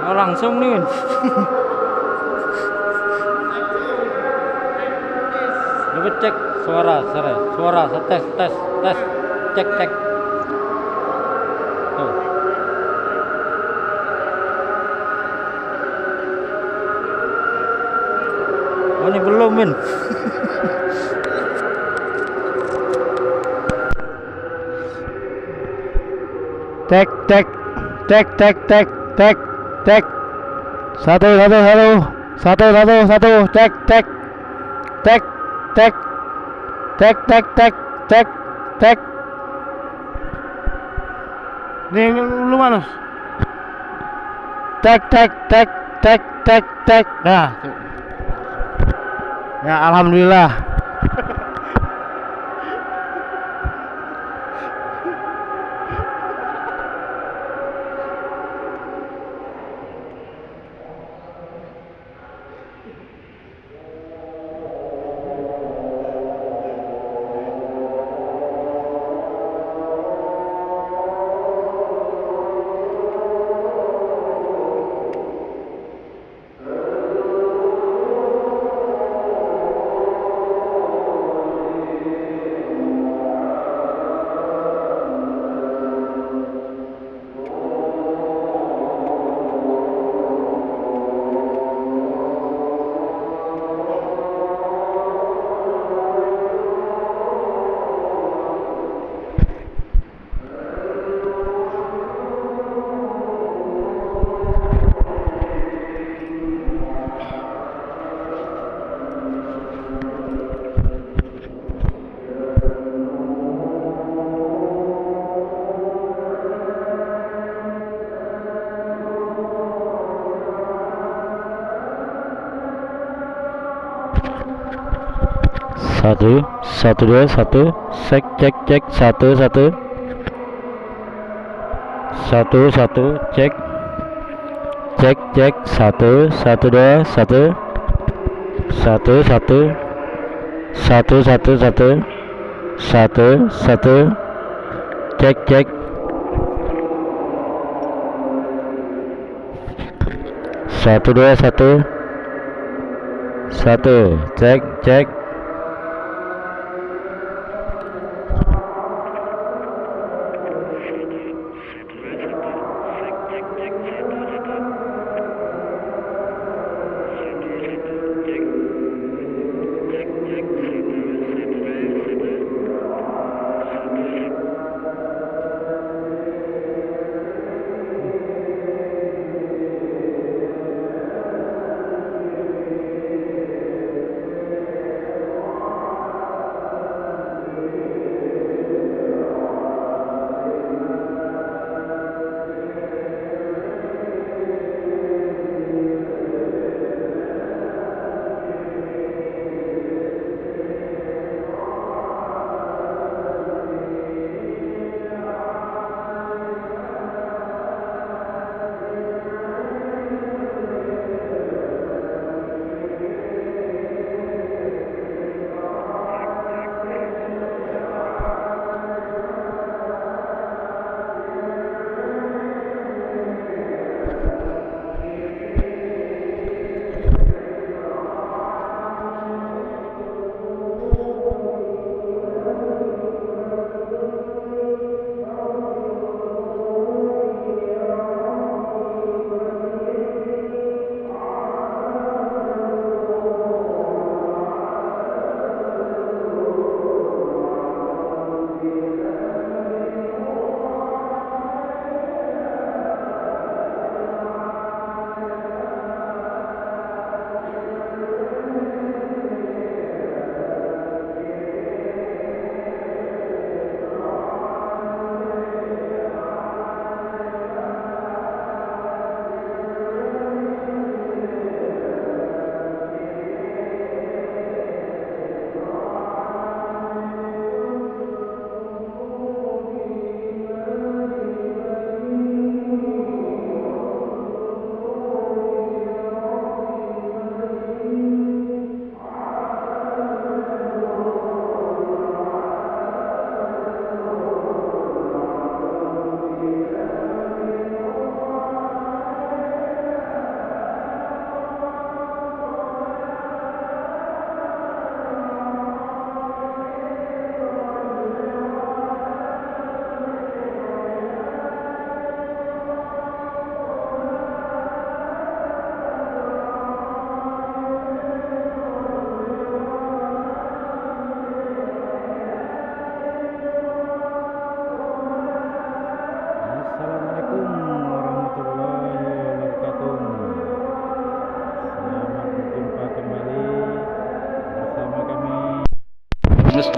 Oh, langsung nih Min. Coba cek suara tes cek tuh. Oh, ini belum Min. Tek satu cek cek Nih lu mana? cek Ya alhamdulillah. satu dua satu cek satu cek dua satu cek satu dua satu cek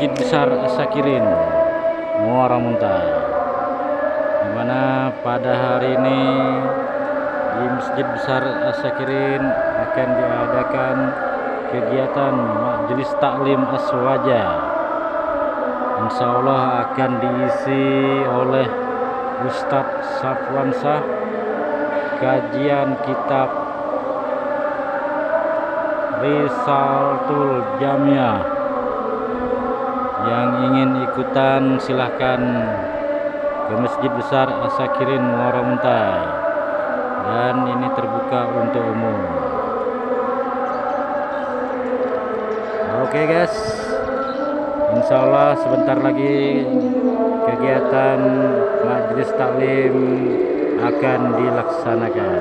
Masjid Besar As-Sakirin Muara Muntai, di mana pada hari ini di Masjid Besar As-Sakirin akan diadakan kegiatan Majelis Taklim Aswaja. Insya Allah akan diisi oleh Ustadz Safwan Shah, kajian kitab Risalatul Jamiah. Yang ingin ikutan silahkan ke Masjid Besar As-Sakirin Muara Muntai, dan ini terbuka untuk umum. Oke guys, insya Allah sebentar lagi kegiatan Majelis Taklim akan dilaksanakan.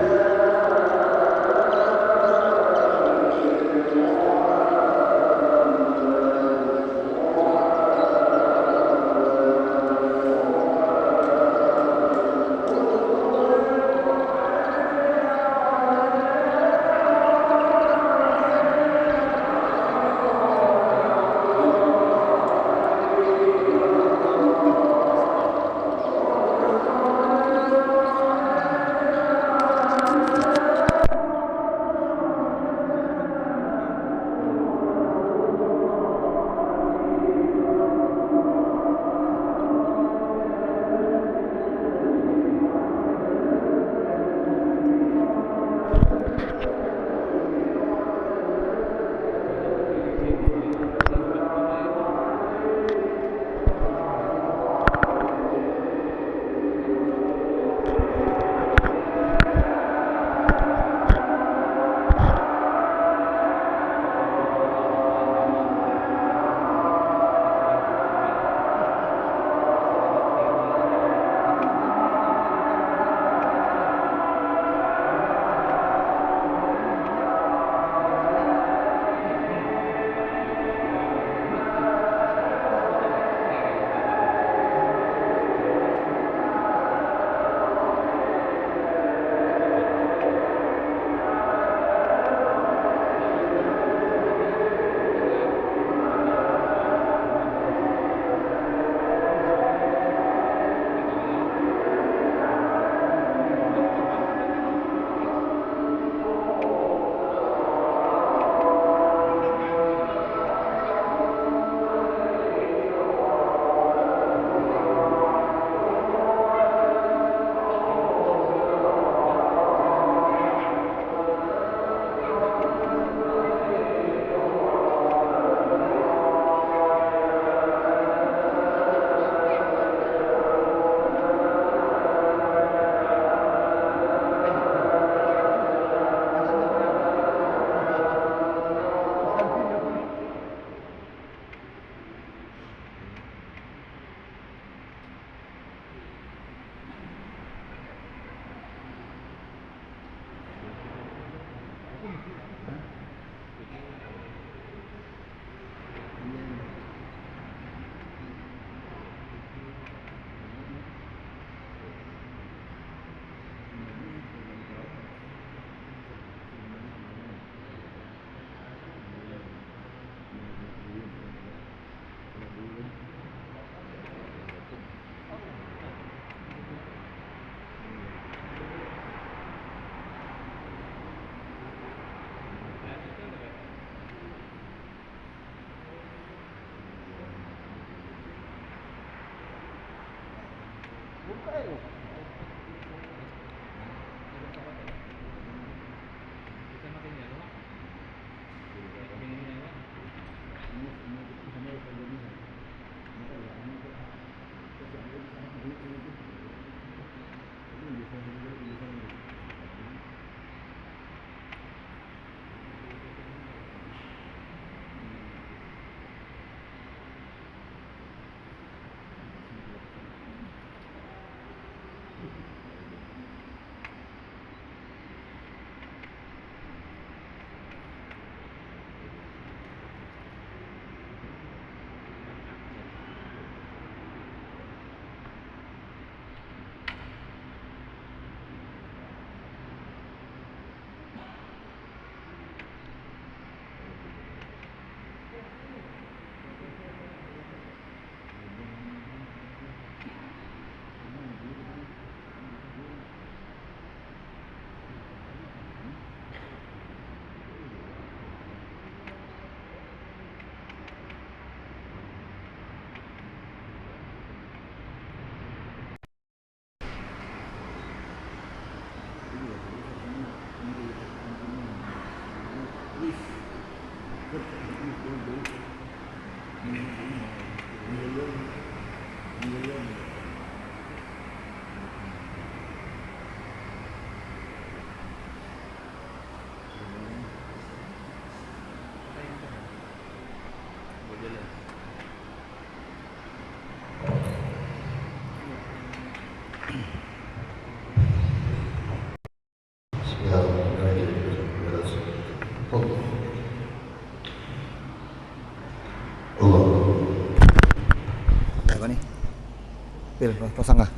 Pil, pasang lah.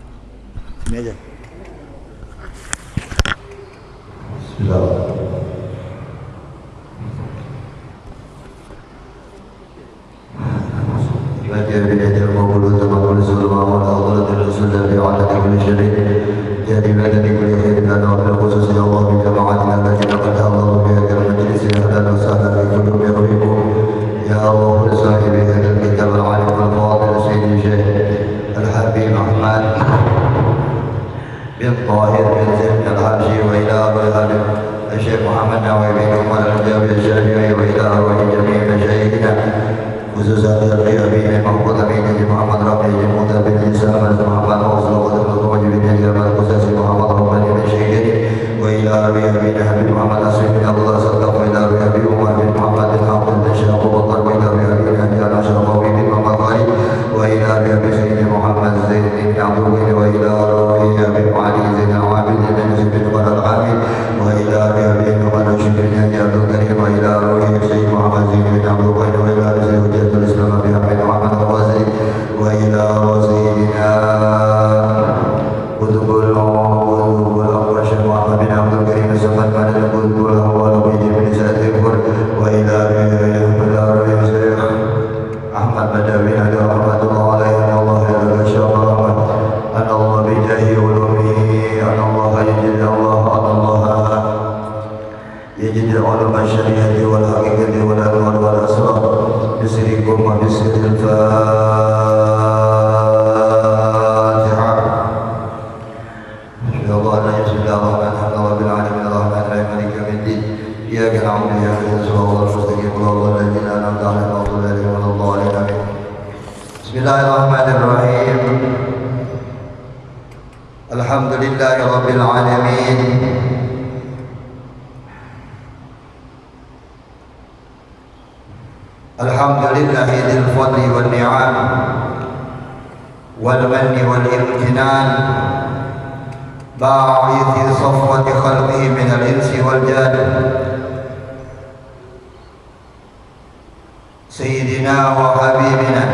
Sini aja. Bismillah. Baca bidayah al-mawlud wa rasul Muhammad sallallahu alaihi wasallam ala kulli syarih. Jadi baca di kulli khairin dan wa khusus ya Allah bi jama'atina allati laqad Allah biha kalam majlis dan usaha fi kulli yawmikum. Ya Allah sahibi hadal kitab al-alim al-fadil sayyidi Syekh Al-Habib Ahmad bin Tahir bin Zaid al-Habsyi wa ila Habib Syekh Muhammad Nawawi bin Umar al-Jawi al-Syari'i wa ila jami' masyayikhina khususnya dari Abi Mahmud Amin Muhammad Rafi Muhammad bin Isa Muhammad Rasulullah sallallahu alaihi wasallam khususnya Muhammad Rafi bin Syekh wa ila Abi Habib Muhammad Asif bin Abdullah sallallahu wa ila Abi Umar bin Muhammad bin Hafiz bin Syekh Abu Bakar wa ila Abi Hajar Syarawi bin Muhammad Ghalib wa ila Abi Sayyid Muhammad Zaid bin Abdul wa ila Abi Ali Zain Awabid bin Yusuf bin Al-Hamid wa ila Abi Muhammad Syekh bin Abdul Karim wa ila Sayyid Muhammad Zain bin Abdul wa ila Sayyid الإسلام بحق محمد الرازي وإلى رسولنا قطب الأمر الشيخ محمد بن عبد الكريم السمد من القطب الأول بن بن سعد الكبر وإلى الشيخ أحمد بدوي عليه رحمة الله عليه أن الله يرضى الشيخ محمد أن الله بجاه علومه أن الله يجد الله أن الله يجد علوم الشريعة والحقيقة والأنوار والأسرار بسركم وبسر الفاتحة. يا الله لا يسر الله الرحمن الرحيم رب العالمين الرحمن الرحيم مالك يوم الدين إياك نعبد وإياك نستعين صراط المستقيم صراط الذين أنعمت عليهم غير المغضوب عليهم ولا الضالين آمين. بسم الله الرحمن الرحيم. الحمد لله رب العالمين. الحمد لله ذي الفضل والنعم والمن والامتنان باعث صفوة خلقه من الإنس والجان سيدنا وحبيبنا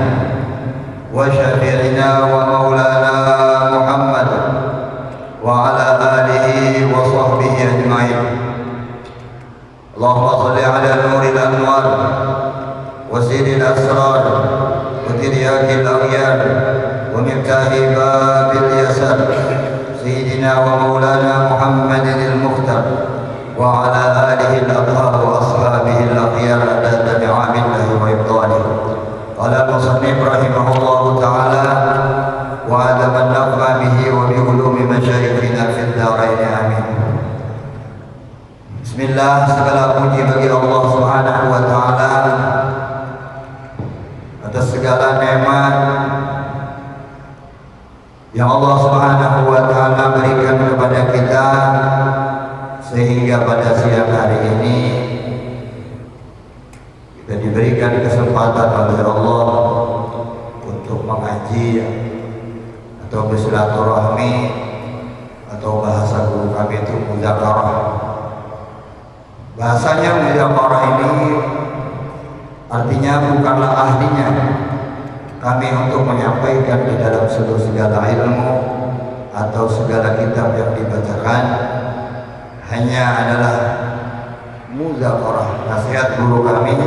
وشفيعنا ومولانا محمد وعلى آله وصحبه أجمعين. اللهم صل على نور الأنوار وسير الأسرار وترياك الأغيار ومفتاح باب اليسر سيدنا ومولانا محمد المختار وعلى آله الأطهار وأصحابه الأخيار على نعم الله وإبطاله. قال المصنف رحمه الله تعالى وعدم النفع به وبعلوم مشايخنا في الدارين آمين. Bismillah, segala puji bagi Allah Subhanahu wa taala atas segala nikmat yang Allah Subhanahu wa taala berikan kepada kita sehingga pada siang hari ini kita diberikan kesempatan oleh Allah untuk mengaji atau bersilaturahmi atau bahasa guru kami itu muzakarah. Bahasanya muzakarah ini artinya bukanlah ahlinya kami untuk menyampaikan di dalam segala ilmu atau segala kitab yang dibacakan, hanya adalah muzakarah. Nasihat guru kami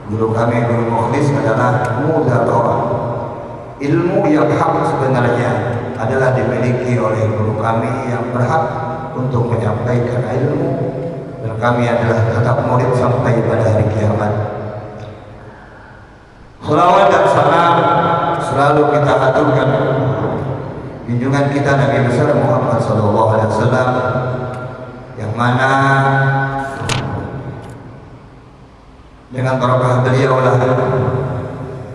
Guru Mukhlis adalah muzakarah. Ilmu yang hak sebenarnya adalah dimiliki oleh guru kami yang berhak untuk menyampaikan ilmu, dan kami adalah tetap murid sampai pada hari kiamat. Salawat dan salam selalu kita aturkan junjungan kita Nabi besar Muhammad sallallahu alaihi wasallam, yang mana dengan barakah beliau lah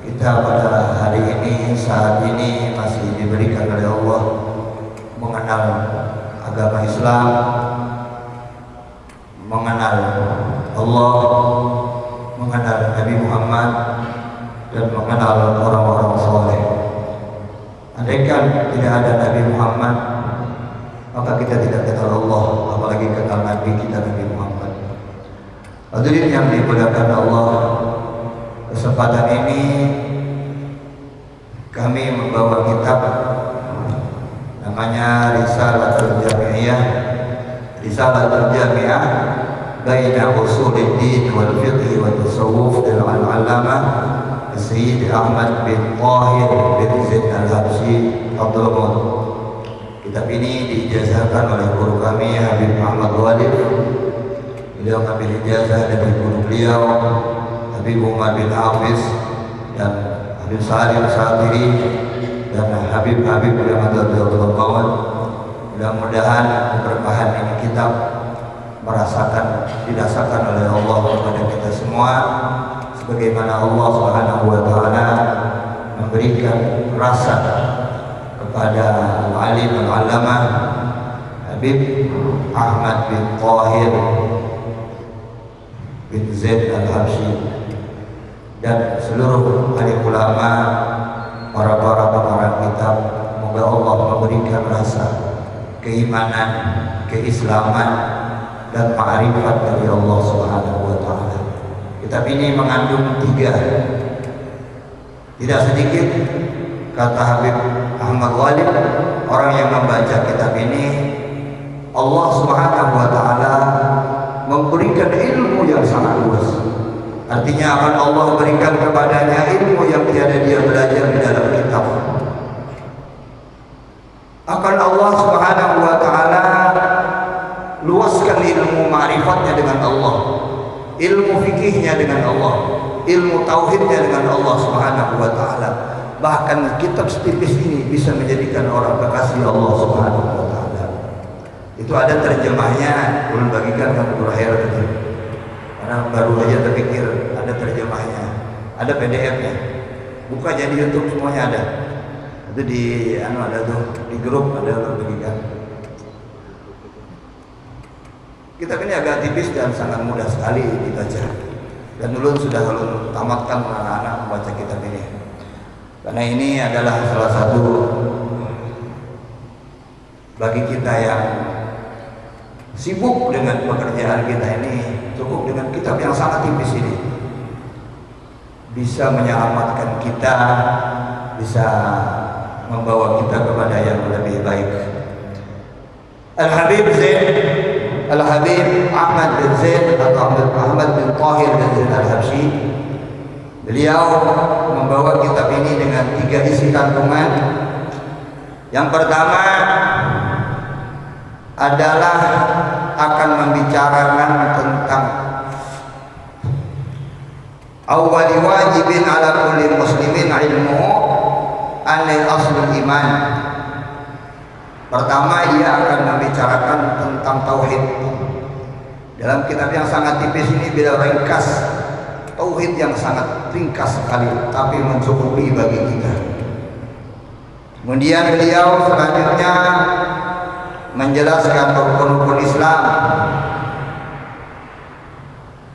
kita pada hari ini, saat ini masih diberikan oleh Allah mengenal agama Islam, mengenal Allah, mengenal Nabi Muhammad, dan mengenal orang-orang soleh. Andaikan tidak ada Nabi Muhammad, maka kita tidak kenal Allah, apalagi kenal Nabi kita Nabi Muhammad. Hadirin yang dimuliakan Allah, kesempatan ini kami membawa membawa kitab namanya Risalatul Jami'iyah, Risalatul Jami'ah baina Usuluddin wal Fiqh wa Tasawuf dari Al-Allamah Sayyid Ahmad bin Tahir bin Zaid Al-Habsyi Abdullah. Kitab ini diijazahkan oleh guru kami Habib Ahmad Walid. Beliau mengambil ijazah dari guru beliau Habib Umar bin Hafiz dan Habib Salim Satiri dan Habib-Habib yang ada di Abdullah. Mudah-mudahan keberkahan ini kitab dirasakan oleh Allah kepada kita semua, sebagaimana Allah Subhanahu wa taala memberikan rasa kepada alim al-allamah Habib Ahmad bin Tahir bin Zaid Al-Habsyi dan seluruh alim ulama, para pengarang kitab. Semoga Allah memberikan rasa keimanan, keislaman dan ma'rifat dari Allah Subhanahu wa taala. Kitab ini mengandung 3, tidak sedikit kata Habib Ahmad Walid, orang yang membaca kitab ini Allah Subhanahu wa taala memberikan ilmu yang sangat luas. Artinya akan Allah berikan kepadanya ilmu yang tiada dia belajar di dalam kitab. Akan Allah Subhanahu wa taala luaskan ilmu ma'rifatnya dengan Allah, ilmu fikihnya dengan Allah, ilmu tauhidnya dengan Allah Subhanahu wa taala. Bahkan kitab setipis ini bisa menjadikan orang kekasih Allah Subhanahu wa taala. Itu ada terjemahnya, ulun bagikan ke Guru Khair itu. Karena baru aja terpikir ada terjemahnya, ada PDF-nya. Buka jadi YouTube semuanya ada. Itu di ada tuh di grup ada ulun bagikan. Kitab ini agak tipis dan sangat mudah sekali dibaca. Dan ulun sudah tamatkan anak-anak membaca kitab ini. Karena ini adalah salah satu bagi kita yang sibuk dengan pekerjaan kita ini, cukup dengan kitab yang sangat tipis ini bisa menyelamatkan kita, bisa membawa kita kepada yang lebih baik. Al-Habib Ahmad bin Zaid atau Ahmad bin Tahir bin Zaid Al-Habsyi, beliau membawa kitab ini dengan 3 isi kandungan. Yang pertama adalah akan membicarakan tentang awwali wajibin ala kulli muslimin ilmuhu anil aslul iman. Pertama, ia akan membicarakan tentang tauhid. Dalam kitab yang sangat tipis ini beliau ringkas tauhid yang sangat ringkas sekali, tapi mencukupi bagi kita. Kemudian beliau selanjutnya menjelaskan rukun-rukun Islam.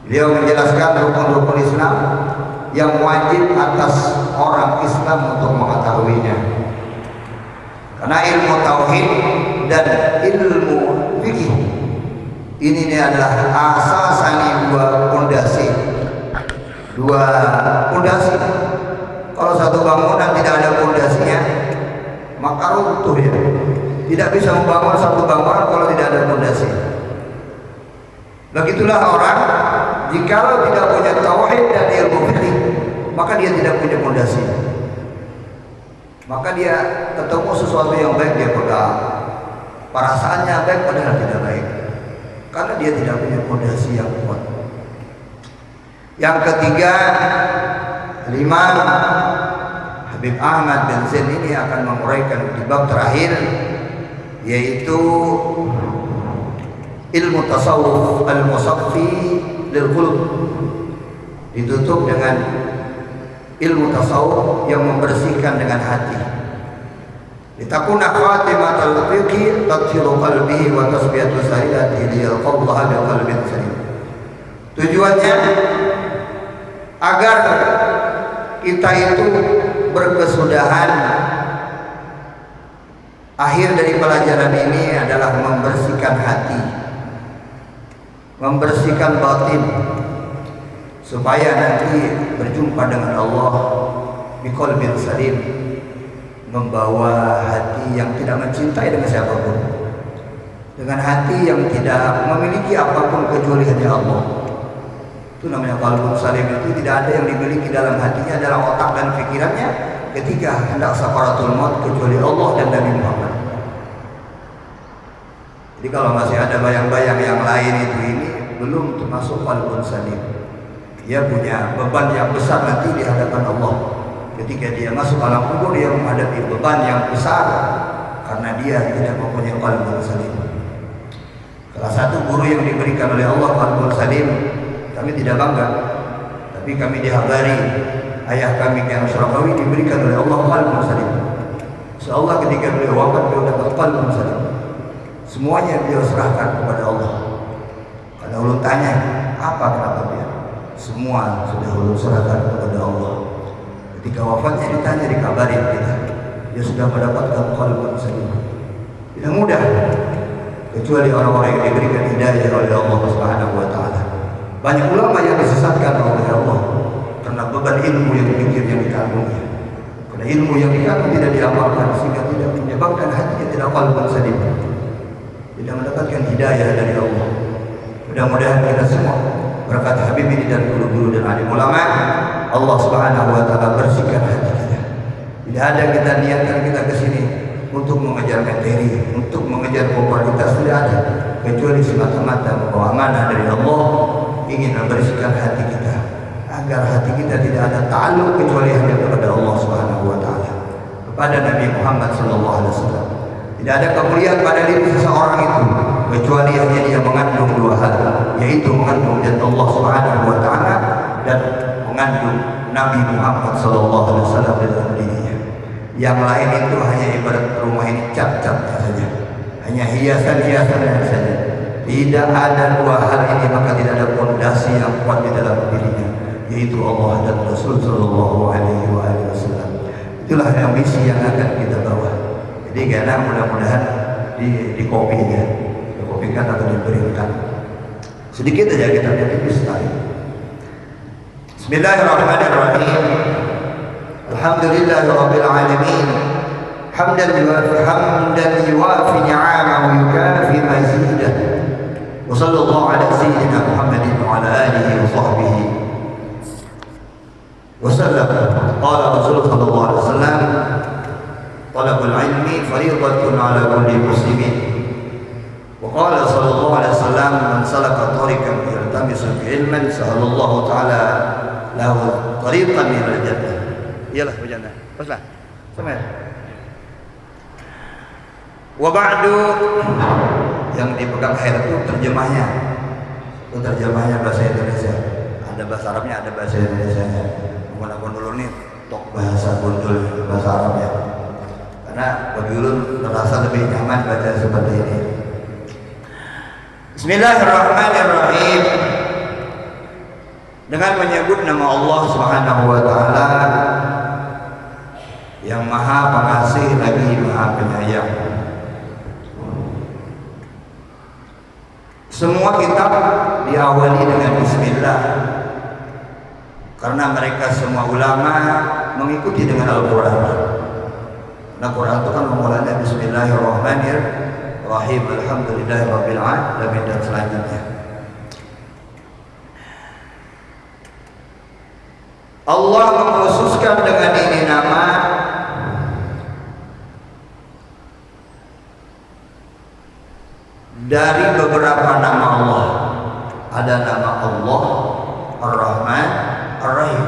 Beliau menjelaskan rukun-rukun Islam yang wajib atas orang Islam untuk mengetahuinya. Karena ilmu tauhid dan ilmu fikih ini adalah asasani dua pondasi. Kalau satu bangunan tidak ada pondasinya, maka runtuh ya. Tidak bisa membangun satu bangunan kalau tidak ada pondasi. Begitulah orang, jikalau tidak punya tauhid dan ilmu fikih, maka dia tidak punya pondasi. Maka dia ketemu sesuatu yang baik dia pegang, perasaannya baik padahal tidak baik, karena dia tidak punya pondasi yang kuat. Yang ketiga, Imam Habib Ahmad bin Zaid ini akan menguraikan di bab terakhir, yaitu ilmu tasawuf al-musaffi lil qulub, ditutup dengan ilmu tasawuf yang membersihkan dengan hati. Litakuna khatimatul fiqhi tathiru qalbihi wa tasbihatu sayyidati liyalqallaha bi qalbin salim. Tujuannya agar kita itu berkesudahan. Akhir dari pelajaran ini adalah membersihkan hati, membersihkan batin, supaya nanti berjumpa dengan Allah biqalbin salim, membawa hati yang tidak mencintai dengan siapapun, dengan hati yang tidak memiliki apapun kecuali hanya Allah. Itu namanya qalbun salim. Itu tidak ada yang dimiliki dalam hatinya, dalam otak dan pikirannya ketika hendak sakaratul maut kecuali Allah dan Nabi Muhammad. Jadi kalau masih ada bayang-bayang yang lain ini belum termasuk qalbun salim. Dia punya beban yang besar nanti di hadapan Allah. Ketika dia masuk alam kubur, dia menghadapi beban yang besar karena dia tidak mempunyai qalbun salim. Salah satu guru yang diberikan oleh Allah qalbun salim, kami tidak bangga, tapi kami dihabari ayah kami Kiai Surakawi diberikan oleh Allah qalbun salim. Insyaallah ketika beliau wafat, beliau dapat qalbun salim. Semuanya beliau serahkan kepada Allah. Kalau ulun tanya, apa kenapa dia? Semua sudah ulun serahkan kepada Allah. Ketika wafatnya ditanya, dikabarin kita, dia sudah mendapatkan qalbun salim. Tidak mudah, kecuali orang-orang yang diberikan hidayah oleh Allah Subhanahu wa taala. Banyak ulama yang disesatkan oleh Allah karena beban ilmu yang dipikir yang dikandungnya. Karena ilmu yang dikandung tidak diamalkan, sehingga tidak menyebabkan hatinya tidak qalbun salim, tidak mendapatkan hidayah dari Allah. Mudah-mudahan kita semua berkat Habib ini dan guru-guru dan alim ulama, Allah Subhanahu wa taala bersihkan hati kita. Tidak ada kita niatkan kita ke sini untuk mengejar materi, untuk mengejar popularitas, tidak ada, kecuali semata-mata membawa amanah dari Allah, ingin membersihkan hati kita agar hati kita tidak ada ta'alluq kecuali hanya kepada Allah Subhanahu wa taala, kepada Nabi Muhammad sallallahu alaihi wasallam. Tidak ada kemuliaan pada diri seseorang itu kecuali hanya dia mengandung dua hal, yaitu mengandung zat Allah Subhanahu wa taala dan mengandung Nabi Muhammad sallallahu alaihi wasallam dalam dirinya. Yang lain itu hanya ibarat rumah ini cat-catnya saja, hanya hiasan-hiasannya saja. Tidak ada dua hal ini, maka tidak ada fondasi yang kuat di dalam dirinya, yaitu Allah dan Rasul sallallahu alaihi wasallam. Itulah ambisi yang akan kita bawa. Jadi karena mudah-mudahan di kopi ya, dikopikan atau diberikan sedikit aja, kita tipis sekali. Bismillahirrahmanirrahim. Alhamdulillahirabbil alamin. Hamdan yuwafi ni'amahu wa yukafi mazidah. Wa sallallahu ala sayyidina Muhammadin wa ala alihi wa sahbihi wa sallam. Qala Rasulullah sallallahu alaihi wasallam, talabul ilmi fariidatun ala kulli muslimin. Wa qala sallallahu alaihi wasallam, man salaka tariqan yaltamisu fihi ilman sahalallahu ta'ala lahu tariqan ilal jannah. Iyalah berjannah. Paslah. Sama ya. Wa ba'du, yang dipegang air itu terjemahnya. Itu terjemahnya bahasa Indonesia. Ada bahasa Arabnya, ada bahasa Indonesianya. Menggunakan dulu nih tok bahasa gundul bahasa Arabnya. Karena bagi ulun merasa lebih nyaman baca seperti ini. Bismillahirrahmanirrahim. Dengan menyebut nama Allah Subhanahu wa taala yang Maha Pengasih lagi Maha Penyayang. Semua kitab diawali dengan bismillah karena mereka semua ulama mengikuti dengan Al-Qur'an. Nah, Quran itu kan memulainya bismillahirrahmanirrahim, alhamdulillahirabbil alamin dan selanjutnya. Allah mengkhususkan dengan ini nama dari beberapa nama Allah. Ada nama Allah Ar-Rahman Ar-Rahim.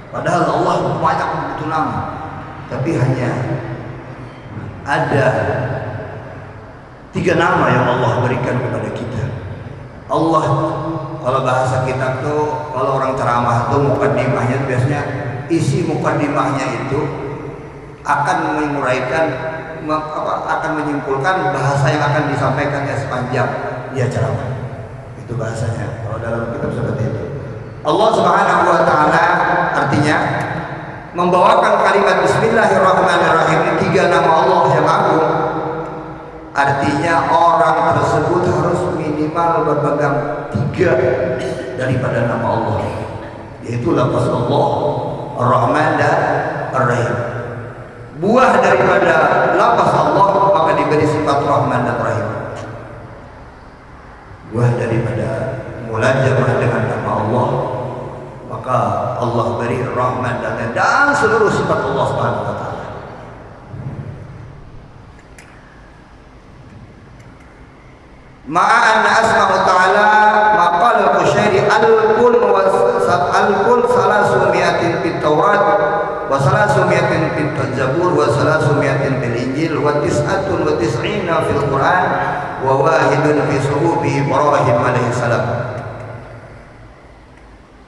Padahal Allah banyak begitu nama, tapi hanya ada 3 nama yang Allah berikan kepada kita. Allah, kalau bahasa kita tuh, kalau orang ceramah tuh mukaddimahnya biasanya isi mukaddimahnya itu akan menguraikan, akan menyimpulkan bahasa yang akan disampaikannya sepanjang dia ceramah. Itu bahasanya kalau dalam kitab seperti itu. Allah Subhanahu wa taala artinya membawakan kalimat bismillahirrahmanirrahim ini 3 nama Allah yang agung. Artinya orang tersebut harus minimal berpegang 3 daripada nama Allah, yaitu lafaz Allah Ar-Rahman dan Ar-Rahim. buah daripada lafaz Allah, maka diberi sifat Rahman dan Rahim. Buah daripada mulajamah dengan nama Allah, maka Allah beri Rahman dan seluruh sifat Allah Subhanahu wa taala. Ma'an asma'u ta'ala maqal al-Qushairi al-kul salasumiatin fit Taurat wa salasumiatin fit Zabur wa salasumiatin fil Injil wa tis'atun wa tis'ina fil Quran wa wahidun fi suhubi Ibrahim alaihi salam.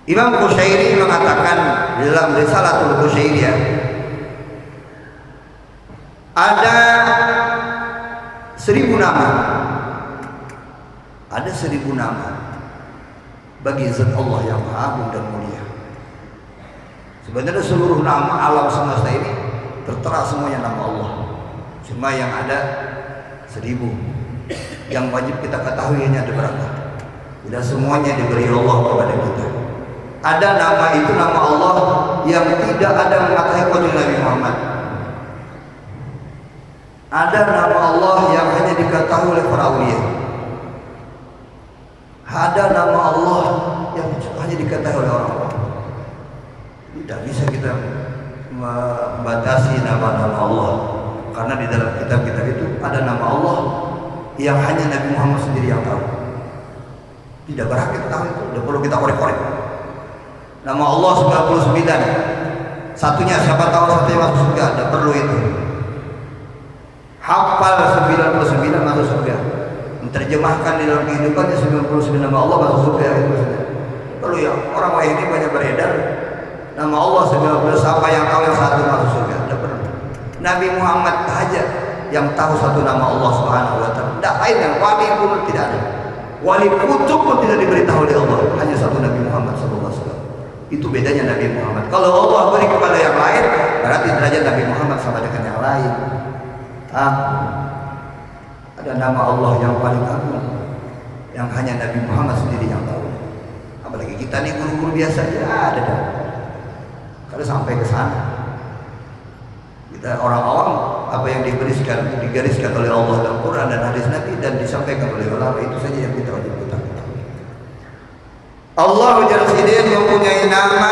Imam Qushairi mengatakan dalam Risalatul Qushairiyah ada 1000 nama. Ada 1000 nama bagi zat Allah yang Maha Agung dan mulia. Sebenarnya seluruh nama alam semesta ini tertera semuanya nama Allah. Cuma yang ada 1000. Yang wajib kita ketahui hanya ada berapa. Tidak semuanya diberi Allah kepada kita. Ada nama itu nama Allah yang tidak ada mengatakan kecuali Nabi Muhammad. Ada nama Allah yang hanya diketahui oleh para aulia. Ada nama Allah yang hanya diketahui oleh orang-orang. Tidak bisa kita membatasi nama-nama Allah, karena di dalam kitab-kitab itu ada nama Allah yang hanya Nabi Muhammad sendiri yang tahu. Tidak berhak kita tahu itu, tidak perlu kita korek-korek. Nama Allah 99, satunya siapa tahu satunya masuk surga, tidak perlu itu. Hafal 99 masuk surga. Menerjemahkan di dalam kehidupannya 99 nama Allah masuk surga itu saja. Perlu ya, orang ini banyak beredar nama Allah 99, siapa yang tahu yang satu masuk surga? Tidak perlu. Nabi Muhammad saja yang tahu satu nama Allah Subhanahu wa taala. Tidak lain, yang wali pun tidak ada. Wali kutub pun tidak diberitahu oleh Allah, hanya satu Nabi Muhammad sallallahu alaihi wasallam. Itu bedanya Nabi Muhammad. Kalau Allah beri kepada yang lain, berarti derajat Nabi Muhammad sama dengan yang lain. Ada nama Allah yang paling agung yang hanya Nabi Muhammad sendiri yang tahu. Apalagi kita nih guru-guru biasa aja ada dah. Kalau sampai ke sana, kita orang awam, apa yang digariskan oleh Allah dalam Quran dan hadis Nabi dan disampaikan oleh ulama, itu saja yang kita wajib ketahui. Allah Jalla Sidin mempunyai nama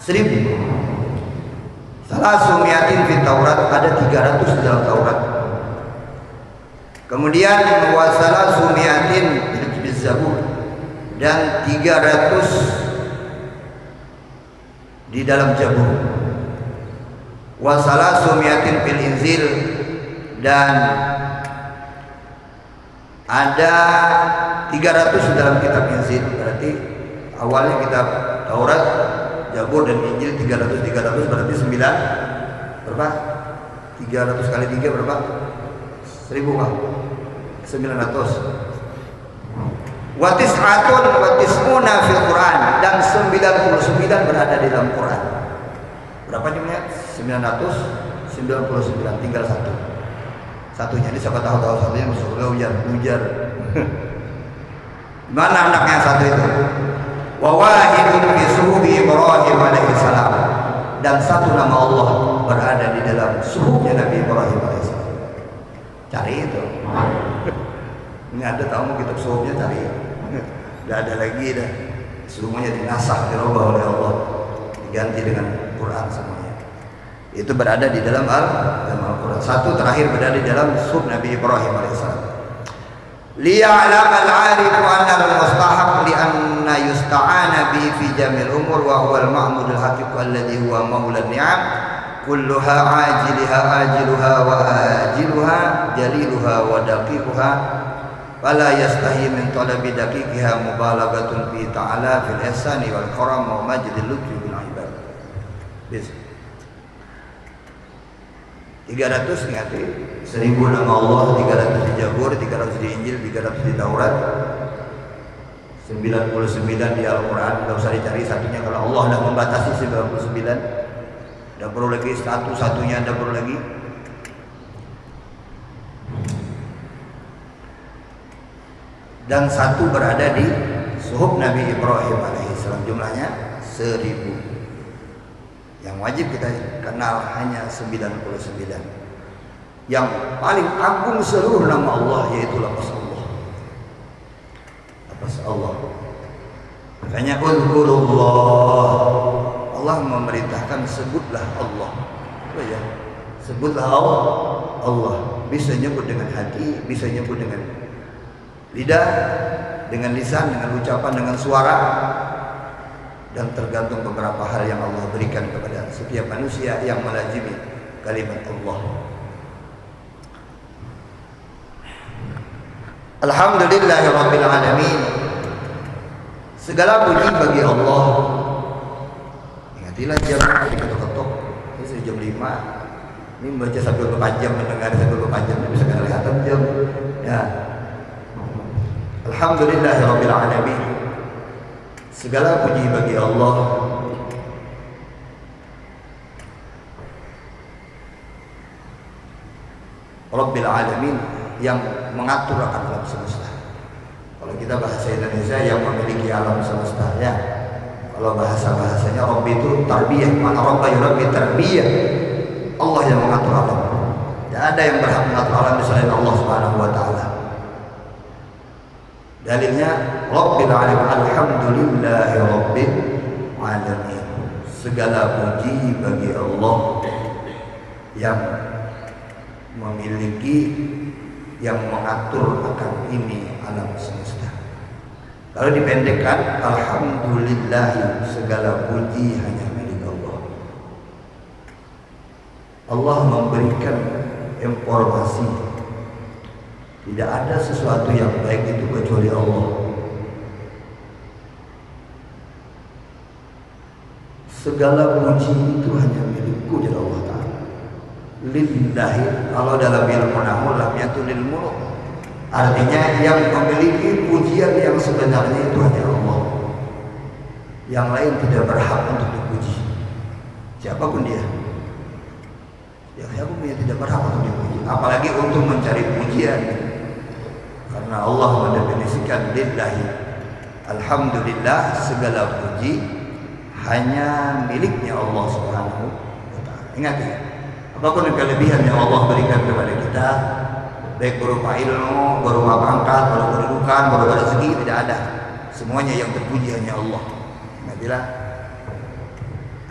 1000. Salah sumiatin di Taurat, ada 300 di dalam Taurat. Kemudian wasalah sumiatin di Zabur, dan 300 di dalam Zabur. Wasalah sumiatin fil Injil, dan ada 300 di dalam kitab Injil. Berarti awalnya kitab Taurat, Zabur dan Injil 300 berarti 9 berapa? 300 kali 3 berapa? 1000 Pak. 900. Wa tis'atun wa tis'una fil Quran, dan 99 berada di dalam Quran. Berapa jumlahnya? 999, tinggal satu. Satunya ini siapa tahu satunya masuk surga ujar. Mana anaknya satu itu? Wa wahidun fi suhubi Ibrahim alaihi salam, dan satu nama Allah berada di dalam suhubnya Nabi Ibrahim alaihi salam. Cari itu. Ini ada tahu kitab suhubnya, cari. Tidak ada lagi dah. Semuanya dinasakh, dirubah oleh Allah, diganti dengan Quran semuanya. Itu berada di dalam Al-Quran. Satu terakhir berada di dalam suhub Nabi Ibrahim alaihi salam. Liya'lam al-'arifu anna al-mustahaq li anna yusta'ana bi fi jamil umur wa huwa al-ma'mud al-haqiq alladhi huwa maula an-ni'am kulluha 'ajiliha ajiluha wa ajiluha jaliluha wa daqiquha fala yastahi min talabi daqiqiha mubalaghatun fi ta'ala fil ihsani wal karam wa majdil lutfi bil ibad. 300 ngerti? 1000 nama Allah, 300 di Zabur, 300 di Injil, 300 di Taurat, 99 di Al-Quran. Tidak usah dicari satunya, kalau Allah tidak membatasi 99. Tidak perlu lagi satu-satunya, tidak perlu lagi. Dan satu berada di suhub Nabi Ibrahim alaihissalam, jumlahnya 1000. Yang wajib kita kenal hanya 99. Yang paling agung seluruh nama Allah yaitu lafaz Allah. Lafaz Allah. Makanya uzkurullah. Allah memerintahkan sebutlah Allah. Apa ya? Sebutlah Allah. Bisa nyebut dengan hati, bisa nyebut dengan lidah, dengan lisan, dengan ucapan, dengan suara. Dan tergantung beberapa hal yang Allah berikan kepada setiap manusia yang melazimi kalimat Allah. Alhamdulillahirabbil alamin. Segala puji bagi Allah. Ingatilah jam diketok-ketok. Ini sudah jam 5. Ini membaca sambil berpajam, mendengar sambil berpajam, bisa kelihatan jam. Ya. Alhamdulillahirabbil alamin. Segala puji bagi Allah. Rabbil alamin, yang mengatur akan alam semesta. Kalau kita bahasa Indonesia, yang memiliki alam semesta, ya. Kalau bahasanya Rabbi itu tarbiyah, mana Rabbi yurabbi tarbiyah. Allah yang mengatur alam. Tidak ada yang berhak mengatur alam selain Allah Subhanahu wa taala. Dalilnya Rabbil alamin, alhamdulillahi rabbil alamin. Segala puji bagi Allah yang memiliki, yang mengatur akan ini alam semesta. Kalau dipendekkan, alhamdulillah, segala puji hanya milik Allah. Allah memberikan informasi. Tidak ada sesuatu yang baik itu kecuali Allah. Segala puji itu hanya milikku, jadi Allah Ta'ala. Lillahi, kalau dalam ilmu nahwu lamnya itu lil muluk. Artinya yang memiliki pujian yang sebenarnya itu hanya Allah. Yang lain tidak berhak untuk dipuji. Siapapun dia. Ya siapapun dia tidak berhak untuk dipuji. Apalagi untuk mencari pujian. Karena Allah mendefinisikan lillahi, alhamdulillah, segala puji hanya miliknya Allah Subhanahu wa ta'ala. Ingat ya, apapun kelebihan yang Allah berikan kepada kita, baik berupa ilmu, berupa pangkat, berupa kedudukan, berupa rezeki, tidak ada. Semuanya yang terpuji hanya Allah. Ingatlah,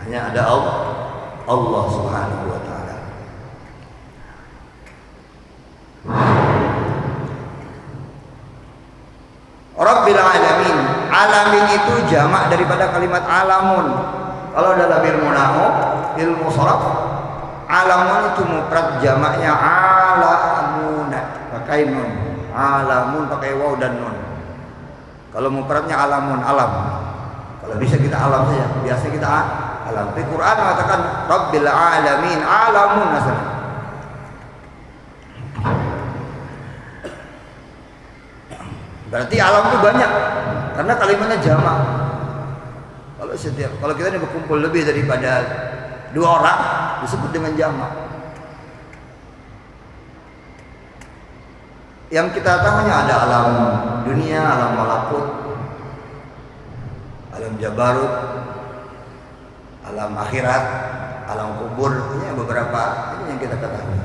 hanya ada Allah Subhanahu wa ta'ala. Rabbil alamin. Alamin itu jamak daripada kalimat alamun. Kalau dalam ilmu nahwu, ilmu sharaf, alamun itu mufrad, jamaknya alamun, pakai nun. Alamun pakai waw dan nun. Kalau mufradnya alamun, alam. Kalau bisa kita alam saja, biasa kita alam. Tapi Quran mengatakan Rabbil alamin, alamun asal. Berarti alam itu banyak karena kalimatnya jamak. Kalau kita ini berkumpul lebih daripada 2 orang disebut dengan jamak. Yang kita tahu hanya ada alam dunia, alam malakut, alam jabarut, alam akhirat, alam kubur. Ini beberapa ini yang kita ketahui.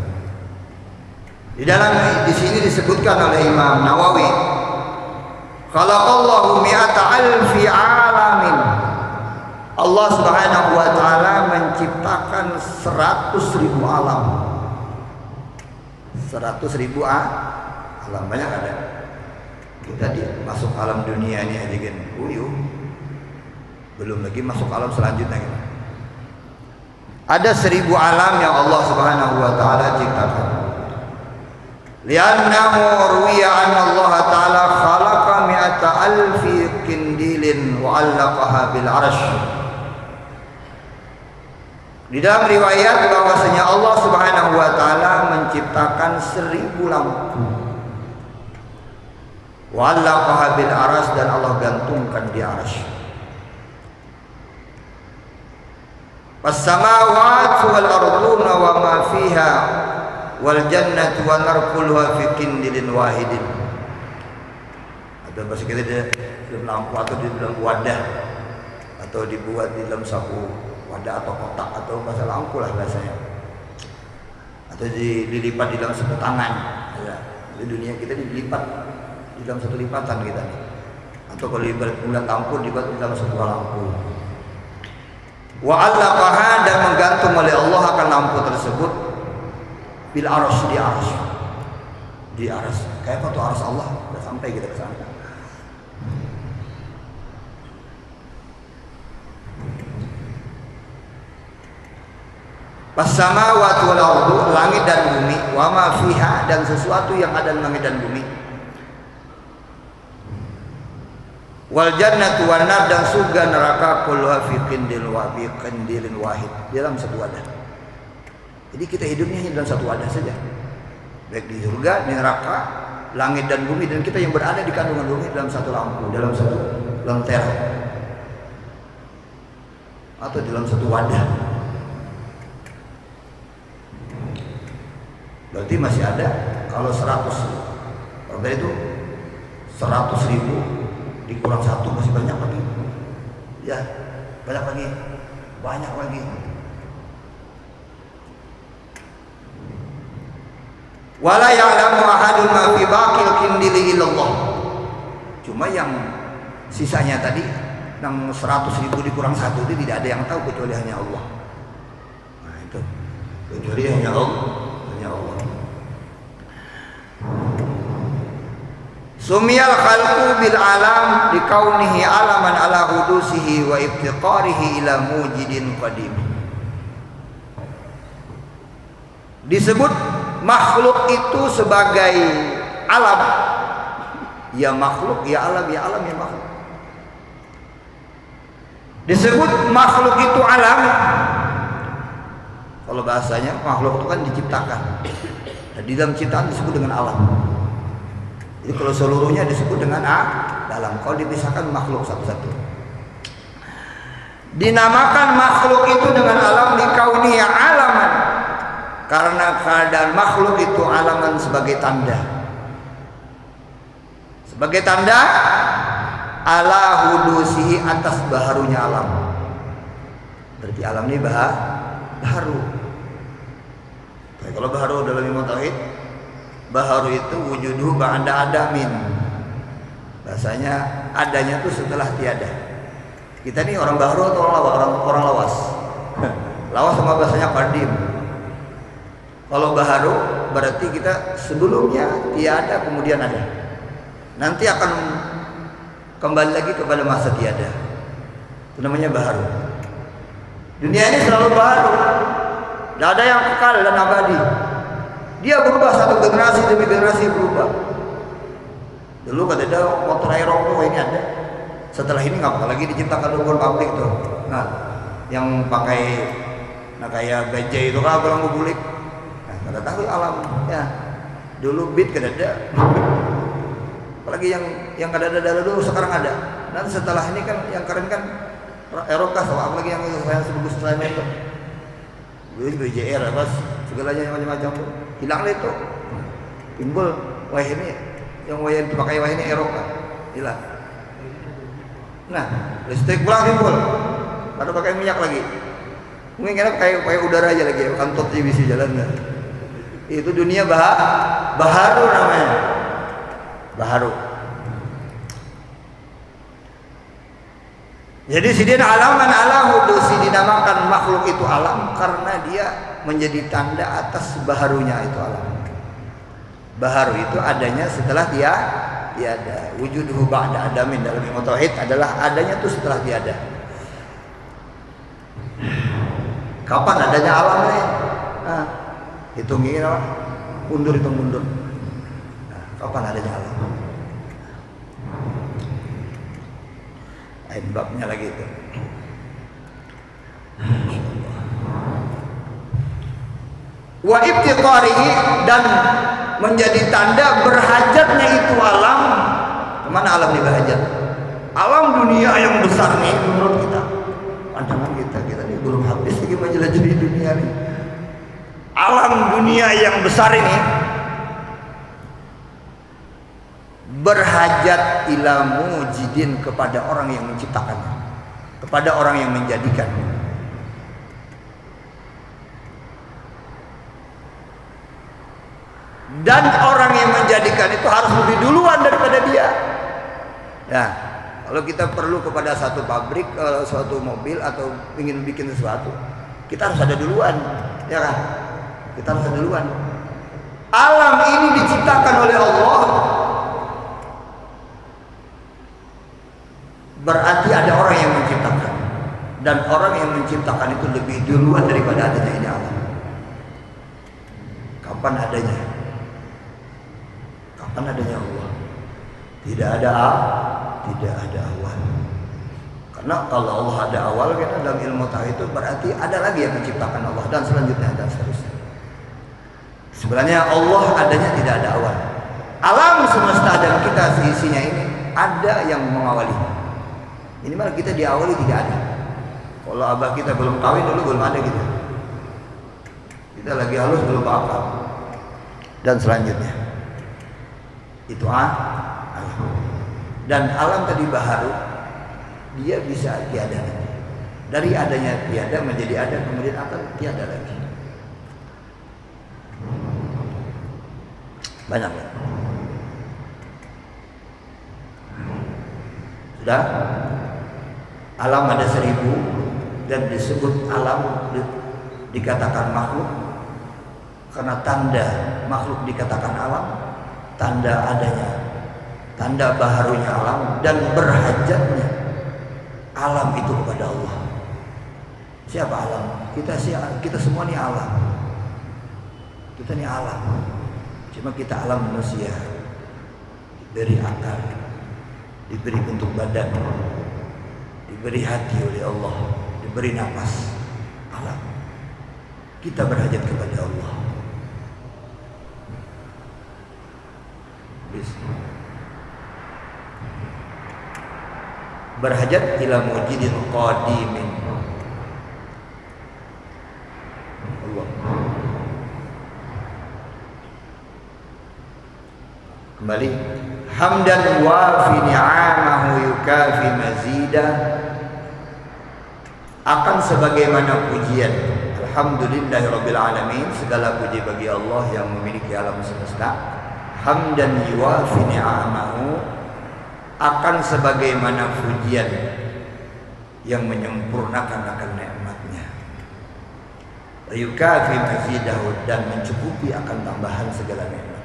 Di sini disebutkan oleh Imam Nawawi, khalaqallahu mi'ata alfi alamin. Allah Subhanahu wa ta'ala menciptakan 100.000 alam. 100.000 alam, banyak ada. Kita masuk alam dunia ini aja kan puyuh. Belum lagi masuk alam selanjutnya gitu. Ada 1.000 alam yang Allah Subhanahu wa ta'ala ciptakan. Liannahu ruwiya anna Allah ta'ala khalaqa mi'ata alfi kindilin wa 'allaqaha bil 'arsy. Di dalam riwayat bahwasanya Allah Subhanahu wa ta'ala menciptakan 1.000 lampu. Wa 'allaqaha bil 'arsy, dan Allah gantungkan di 'arsy. Was-samawati wal arduna wa ma fiha wal jannatu wa narquluha fi kindilin wahidin. Atau bahasa kita di dalam lampu, atau di dalam wadah, atau dibuat di dalam sapu wadah atau kotak atau bahasa lampu lah bahasanya, atau dilipat di dalam satu tangan. Ya. Di dunia kita dilipat di dalam satu lipatan kita nih. Atau kalau dilipat bulan lampu dilipat di dalam satu lampu. Wa allaqaha, dan menggantung oleh Allah akan lampu tersebut bil arsy, di arsy. Di arsy. Kayak apa tuh arsy Allah? Sudah sampai kita ke sana. As-samawati wal ardu, langit dan bumi, wa ma fiha, dan sesuatu yang ada di langit dan bumi. Wal jannatu wan nar, dan surga neraka, kulluha fi qindil wa bi qindilin wahid, dalam satu wadah. Jadi kita hidupnya hanya dalam satu wadah saja. Baik di surga, di neraka, langit dan bumi, dan kita yang berada di kandungan bumi dalam satu lampu, dalam satu lentera, atau dalam satu wadah. Berarti masih ada, kalau 100, berarti itu 100.000 dikurang 1 masih banyak lagi. Ya, banyak lagi, banyak lagi. Wala ya'lamu ahadun ma fi baqil qindili illallah. Cuma yang sisanya tadi, yang 100.000 dikurang 1 itu tidak ada yang tahu kecuali hanya Allah. Nah itu, kecuali hanya Allah. Sumiyal khalqu bil alam likaunihi alaman ala hudusihi wa iftiqarihi ila mujidin qadim. Disebut makhluk itu sebagai alam. Ya makhluk, ya alam, ya alam, ya makhluk. Disebut makhluk itu alam. Kalau bahasanya makhluk itu kan diciptakan. Dan di dalam ciptaan disebut dengan alam. Jadi kalau seluruhnya disebut dengan dalam. Kalau dipisahkan makhluk satu-satu. Dinamakan makhluk itu dengan alam likaunihi alaman, karena keadaan makhluk itu alaman sebagai tanda. Sebagai tanda ala hudusihi, atas baharunya alam. Berarti alam ini baharu. Kalau baharu dalam ilmu tauhid, baharu itu wujuduhu ba'da adamin. Bahasanya adanya itu setelah tiada. Kita ini orang baharu atau orang lawas? Lawas sama bahasanya qadim. Kalau baharu berarti kita sebelumnya tiada, kemudian ada. Nanti akan kembali lagi kepada masa tiada. Itu namanya baharu. Dunia ini selalu baharu. Tidak ada yang kekal dan abadi. Dia berubah satu generasi demi generasi berubah. Dulu kata dia motor aeroplane ini ada. Setelah ini nggak lagi diciptakan rumpun pabrik tuh. Nah, yang pakai kayak gajah itu kan orang ngubulik. Nah, kata tahu alam ya. Dulu beat kata dia. Apalagi yang kada ada dulu sekarang ada. Dan setelah ini kan yang keren kan Eroka, apalagi yang saya sebagus saya itu. Dulu BJR apa segalanya macam-macam tuh. Hilang itu, timbul wah ini yang wah yang dipakai wah ini Eropa, hilang. Nah, listrik pula timbul, ada pakai minyak lagi. Mungkin karena kayak udara aja lagi, kantor TV jalan nggak. Itu dunia baharu namanya, baharu. Jadi sidin alaman ala hudusi, dinamakan makhluk itu alam karena dia menjadi tanda atas baharunya itu alam. Baharu itu adanya setelah tiada. Wujuduhu ba'da adamin dalam ilmu tauhid adalah adanya itu setelah tiada. Kapan adanya alam ini? Nah, hitungin apa? Hitung mundur. Nah, kapan adanya alam? Ayat babnya lagi itu. Wa ibtiqarihi, dan menjadi tanda berhajatnya itu alam. Kemana alam ini berhajat? Alam dunia yang besar nih menurut kita, pandangan kita ini belum habis lagi menjelajahi dunia nih. Alam dunia yang besar ini berhajat ila mujidin, kepada orang yang menciptakannya, kepada orang yang menjadikan. Dan orang yang menjadikan itu harus lebih duluan daripada dia. Ya, kalau kita perlu kepada satu pabrik, suatu mobil atau ingin bikin sesuatu, kita harus ada duluan, ya kan? Kita harus ada duluan. Alam ini diciptakan oleh Allah, berarti ada orang yang menciptakan, dan orang yang menciptakan itu lebih duluan daripada adanya ini alam. Kapan adanya? Kapan adanya Allah? Tidak ada awal. Karena kalau Allah ada awal, kita dalam ilmu tauhid itu berarti ada lagi yang menciptakan Allah dan selanjutnya dan seterusnya. Sebenarnya Allah adanya tidak ada awal. Alam semesta dan kita seisinya ini ada yang mengawali. Ini malah kita diawali tidak ada. Kalau abah kita belum kawin dulu belum ada gitu. Kita lagi halus belum apa. Dan selanjutnya itu alam. Dan alam tadi baharu, dia bisa tiada lagi. Dari adanya tiada menjadi ada, kemudian akan tiada lagi. Banyak. Sudah? Alam ada 1000 dan disebut alam dikatakan makhluk karena tanda makhluk dikatakan alam, tanda adanya, tanda baharunya alam dan berhajatnya alam itu kepada Allah. Siapa alam? Kita semua ini alam. Kita ini alam. Cuma kita alam manusia, diberi akal, diberi bentuk badan, diberi hati oleh Allah, diberi nafas. Alam. Kita berhajat kepada Allah. Berhajat ila mujidin qadimin. Allah. Kembali, hamdan wa fi ni'amahu yukafi mazidah, akan sebagaimana pujian. Alhamdulillahirabbil alamin, segala puji bagi Allah yang memiliki alam semesta. Hamdan yuwafi ni'amahu, akan sebagaimana pujian yang menyempurnakan akan nikmatnya. Yukafi mazidahu, dan mencukupi akan tambahan segala nikmat.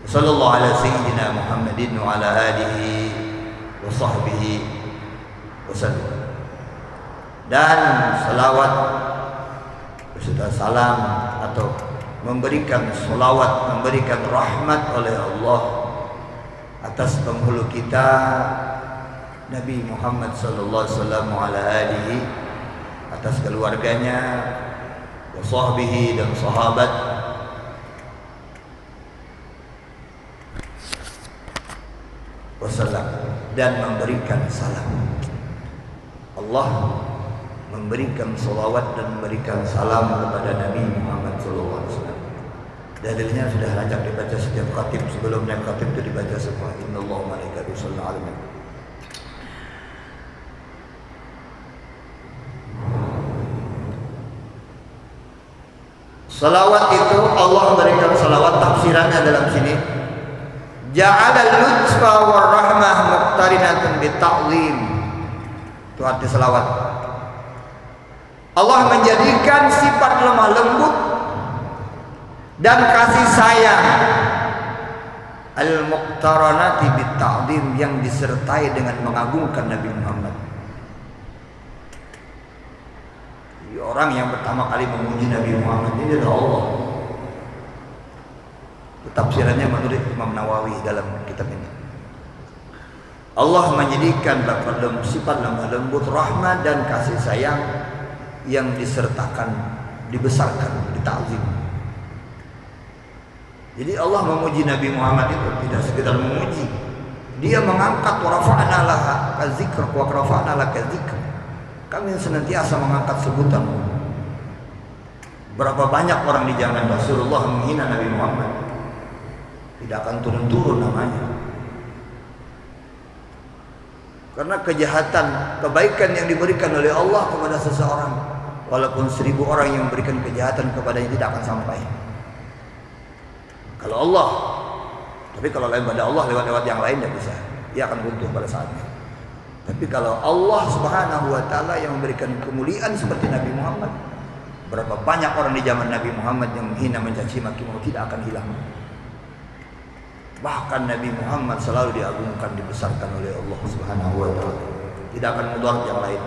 Sallallahu ala sayyidina Muhammadin wa ala alihi wa sahbihi wasallam. Dan salawat beserta salam atau memberikan salawat, memberikan rahmat oleh Allah atas penghulu kita Nabi Muhammad sallallahu alaihi wasallam ala alihi, atas keluarganya, wa sahbihi, dan sahabat, wasallam, dan memberikan salam. Allah memberikan salawat dan memberikan salam kepada Nabi Muhammad SAW. Dalilnya sudah lancar dibaca setiap khatib. Sebelum naik khatib itu dibaca semua. Innallaha wa malaikatahu yusholluna 'alan nabi. Salawat itu Allah memberikan salawat, tafsirannya dalam sini. Ja'ala al-lutfa war rahmah muqtarinatan bita'zim. Itu arti salawat. Allah menjadikan sifat lemah lembut dan kasih sayang al-muqtaranati bita'zim, yang disertai dengan mengagungkan Nabi Muhammad. Orang yang pertama kali memuji Nabi Muhammad ini adalah Allah. Tafsirannya menurut Imam Nawawi dalam kitab ini. Allah menjadikan sifat lemah lembut, rahmat, dan kasih sayang yang disertakan, dibesarkan, ditakzim. Jadi Allah memuji Nabi Muhammad itu tidak sekedar memuji, Dia mengangkat wa rafa'na laha kadzikr wa rafa'na laka dzikr. Kami senantiasa mengangkat sebutan. Berapa banyak orang di zaman Rasulullah menghina Nabi Muhammad, tidak akan turun-turun namanya. Karena kejahatan, kebaikan yang diberikan oleh Allah kepada seseorang, walaupun 1000 orang yang memberikan kejahatan kepadanya, tidak akan sampai. Kalau Allah, tapi kalau lain pada Allah lewat yang lain tidak bisa, dia akan runtuh pada saatnya. Tapi kalau Allah Subhanahu wa taala yang memberikan kemuliaan seperti Nabi Muhammad, berapa banyak orang di zaman Nabi Muhammad yang menghina, mencaci maki, tidak akan hilang. Bahkan Nabi Muhammad selalu diagungkan, dibesarkan oleh Allah Subhanahu wa taala. Tidak akan mudarat yang lain.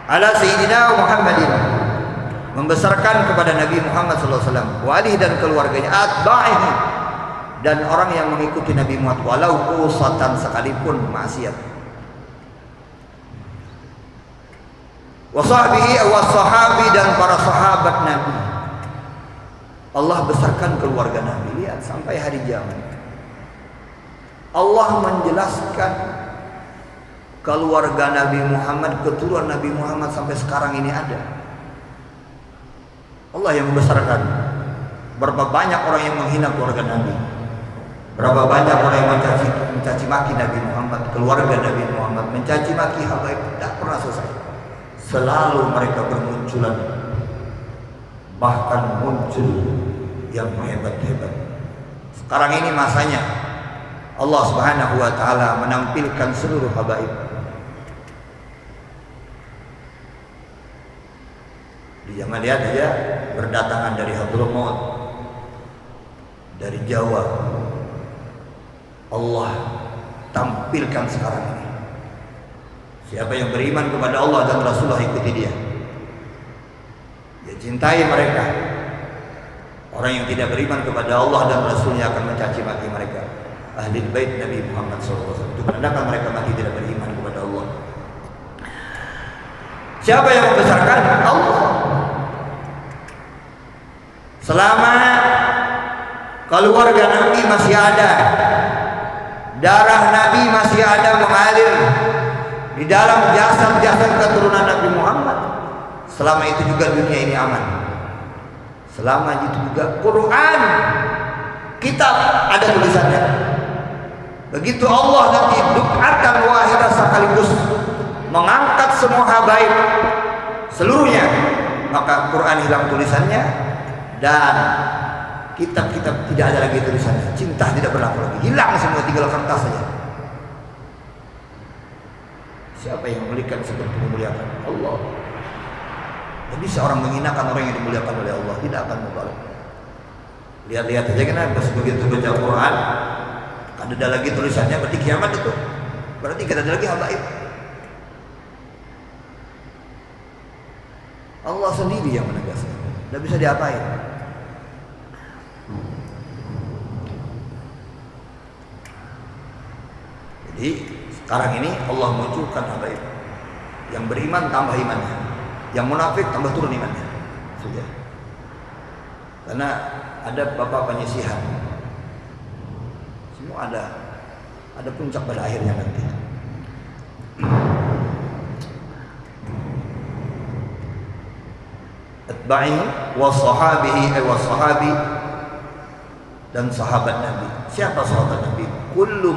Ala Sayyidina Muhammadin, membesarkan kepada Nabi Muhammad sallallahu alaihi wasallam, wa alihi dan keluarganya, atba'ihi dan orang yang mengikuti Nabi Muhammad walau usatan sekalipun maksiat. Wa sahbihi wa sahabi dan para sahabat Nabi. Allah besarkan keluarga Nabi. Lihat sampai hari kiamat. Allah menjelaskan keluarga Nabi Muhammad, keturunan Nabi Muhammad sampai sekarang ini ada. Allah yang membesarkan. Berapa banyak orang yang menghina keluarga Nabi. Berapa banyak orang yang mencaci maki Nabi Muhammad, keluarga Nabi Muhammad, mencaci maki habaib, tidak pernah selesai. Selalu mereka bermunculan, bahkan muncul yang hebat-hebat. Sekarang ini masanya Allah Subhanahu wa taala menampilkan seluruh habaib. Di zaman lihat aja berdatangan dari Hadramaut, dari Jawa. Allah tampilkan sekarang ini. Siapa yang beriman kepada Allah dan Rasulullah, ikuti dia. Dia cintai mereka. Orang yang tidak beriman kepada Allah dan Rasulnya akan mencaci maki mereka. Ahli bait Nabi Muhammad SAW, itu menandakan mereka mati tidak beriman kepada Allah. Siapa yang membesarkan? Allah. Selama keluarga Nabi masih ada, darah Nabi masih ada mengalir di dalam jasad-jasad keturunan Nabi Muhammad, selama itu juga dunia ini aman. Selama itu juga Quran, kitab ada tulisannya. Begitu Allah nanti dukatan wahidah sekaligus mengangkat semua habaib seluruhnya, maka Quran hilang tulisannya dan kitab-kitab tidak ada lagi tulisannya. Cinta tidak berlaku lagi, hilang semua, tinggal kertas saja. Siapa yang memberikan seperti memuliakan? Allah. Jadi seorang menghinakan orang yang dimuliakan oleh Allah tidak akan mubarak. Lihat-lihat aja kenapa begitu baca Quran ada lagi tulisannya, berarti kiamat itu. Berarti tidak ada lagi habaib. Allah sendiri yang menegaskan. Tidak bisa diapain. Jadi sekarang ini Allah munculkan habaib. Yang beriman tambah imannya, yang munafik tambah turun imannya. Sudah. Karena ada bapak penyisihan. Semua ada puncak pada akhirnya nanti. Atba'i wa sahabihi wa sahabi dan sahabat Nabi. Siapa sahabat Nabi? Kullu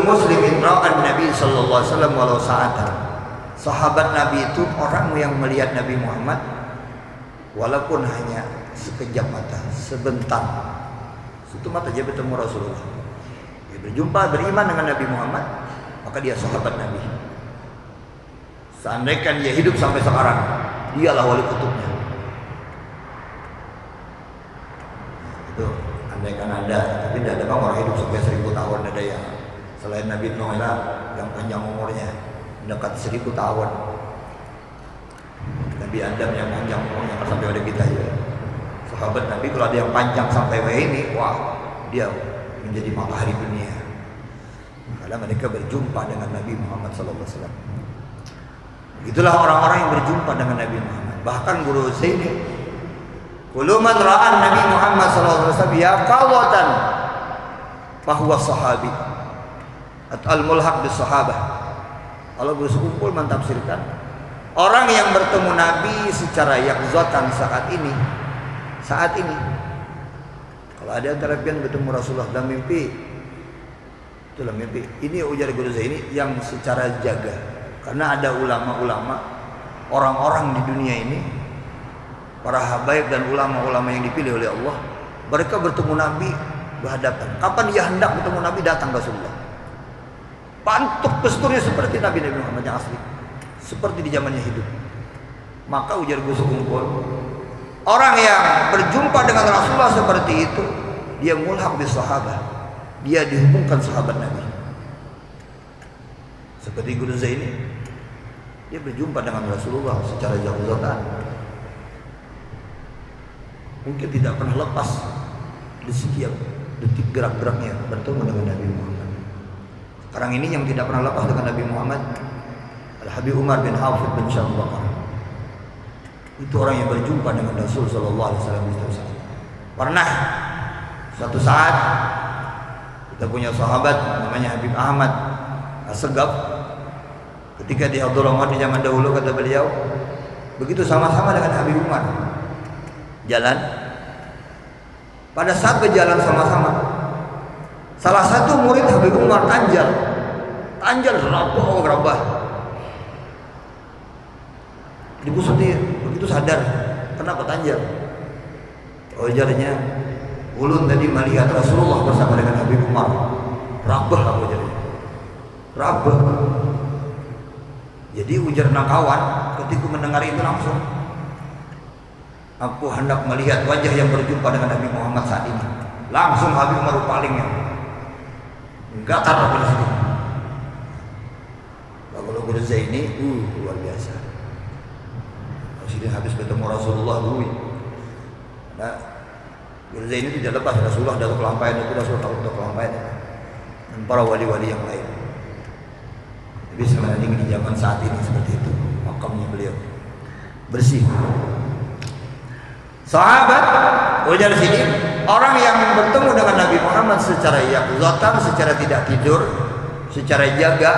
muslimin ra'an Nabi sallallahu alaihi wasallam walau sa'atan. Sahabat Nabi itu orang yang melihat Nabi Muhammad walaupun hanya sekejap mata, sebentar. Itu mata dia bertemu Rasulullah. Dia berjumpa, beriman dengan Nabi Muhammad, maka dia sahabat Nabi. Seandainya dia hidup sampai sekarang, dialah wali kutubnya. Itu andaikan ada, tapi tidak ada orang hidup sampai 1000 tahun. Ada yang selain Nabi Nuh yang panjang umurnya mendekat 1000 tahun. Nabi Adam yang panjang umurnya sampai pada kita ya. Sahabat Nabi kalau ada yang panjang sampai ini, wah, dia menjadi matahari dunia. Karena mereka berjumpa dengan Nabi Muhammad SAW. Itulah orang-orang yang berjumpa dengan Nabi Muhammad. Bahkan guru Zaini, kullu man ra'an Nabi Muhammad SAW yaqawatan fahuwa sahabi. Al-mulhaq bis sahabah. Kalau berkumpul mentafsirkan, orang yang bertemu Nabi secara yaqzatan saat ini, kalau ada antara pian bertemu Rasulullah dalam mimpi, itulah mimpi. Ini ujar guru Zaini yang secara jaga. Karena ada ulama-ulama, orang-orang di dunia ini para habaib dan ulama-ulama yang dipilih oleh Allah, mereka bertemu Nabi berhadapan. Kapan dia hendak bertemu Nabi, datang Rasulullah. Pantuk posturnya seperti Nabi Muhammad yang asli, seperti di zamannya hidup. Maka ujar Gus Kumpul, orang yang berjumpa dengan Rasulullah seperti itu, dia mulhaq bis sahabat, dia dihubungkan sahabat Nabi. Seperti Guru Zaini, dia berjumpa dengan Rasulullah secara jauh-jauhan, mungkin tidak pernah lepas di setiap detik gerak-geraknya bertemu dengan Nabi Muhammad. Sekarang ini yang tidak pernah lepas dengan Nabi Muhammad, Al-Habib Umar bin Hafid bin Syahbakar. Itu orang yang berjumpa dengan Rasul Sallallahu Alaihi Wasallam. Pernah suatu saat kita punya sahabat namanya Habib Ahmad As-Segaf. Ketika di Hadramawt di zaman dahulu, kata beliau, begitu sama-sama dengan Habib Umar jalan. Pada saat berjalan sama-sama, salah satu murid Habib Umar tanjal gerabah. Dibusuti, begitu sadar, kenapa tanjal? Ujarnya, ulun tadi melihat Rasulullah bersama dengan Habib Umar. Rabah aku ujarnya. Rabah. Jadi ujar kawan ketika mendengar itu langsung, aku hendak melihat wajah yang berjumpa dengan Nabi Muhammad saat ini. Langsung Habib Umar palingnya gatar pada situ. Kalau Guru Zaini, luar biasa. Sidin habis bertemu Rasulullah dulu. Nah, Guru Zaini tidak lepas Rasulullah dari kelampaian itu, Rasulullah tahu untuk kelampaian dan para wali-wali yang lain. Tapi sebenarnya di zaman saat ini seperti itu makamnya beliau bersih. Sahabat ujar sini, orang yang bertemu dengan Nabi Muhammad secara yaqzatan, secara tidak tidur, secara jaga,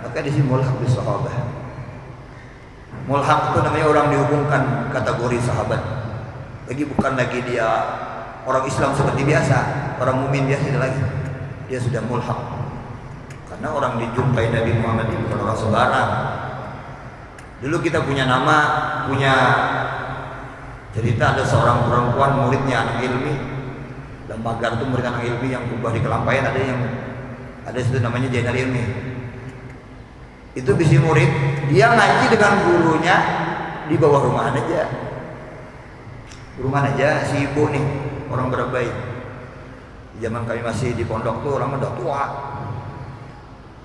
maka di sini mulhaq bis sahabat. Mulhaq itu namanya orang dihubungkan kategori sahabat. Lagi bukan lagi dia orang Islam seperti biasa, orang mukmin biasa lagi. Dia sudah mulhaq. Karena orang dijumpai Nabi Muhammad itu bukan orang sembarang. Dulu kita punya nama, punya cerita, ada seorang perempuan muridnya anak ilmi. Dan Pagar itu murid anak ilmi yang kubah di Kelampaian, ada situ namanya Jainal Ilmi. Itu bisi murid, dia ngaji dengan gurunya di bawah rumah aja. Rumah aja si ibu nih, orang berbaik. Zaman kami masih di pondok tuh orang udah tua.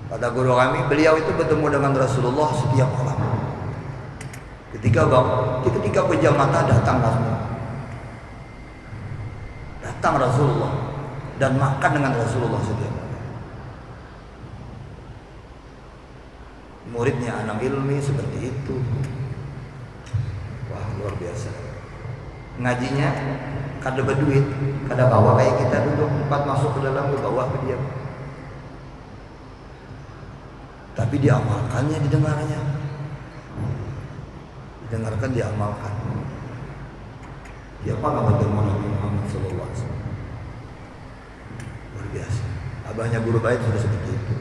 Kata guru kami, beliau itu bertemu dengan Rasulullah setiap malam. Ketika pejam mata datang Rasulullah dan makan dengan Rasulullah setiap malam. Muridnya anak ilmi seperti itu. Wah, luar biasa. Ngajinya kada berduit, kada bawa kayak kita duduk tempat masuk ke dalam bawa ke dia. Tapi diamalkannya, didengarnya. Didengarkan, diamalkan. Dia apa bertemu Nabi Muhammad SAW. Luar biasa. Abahnya guru baik sudah seperti itu.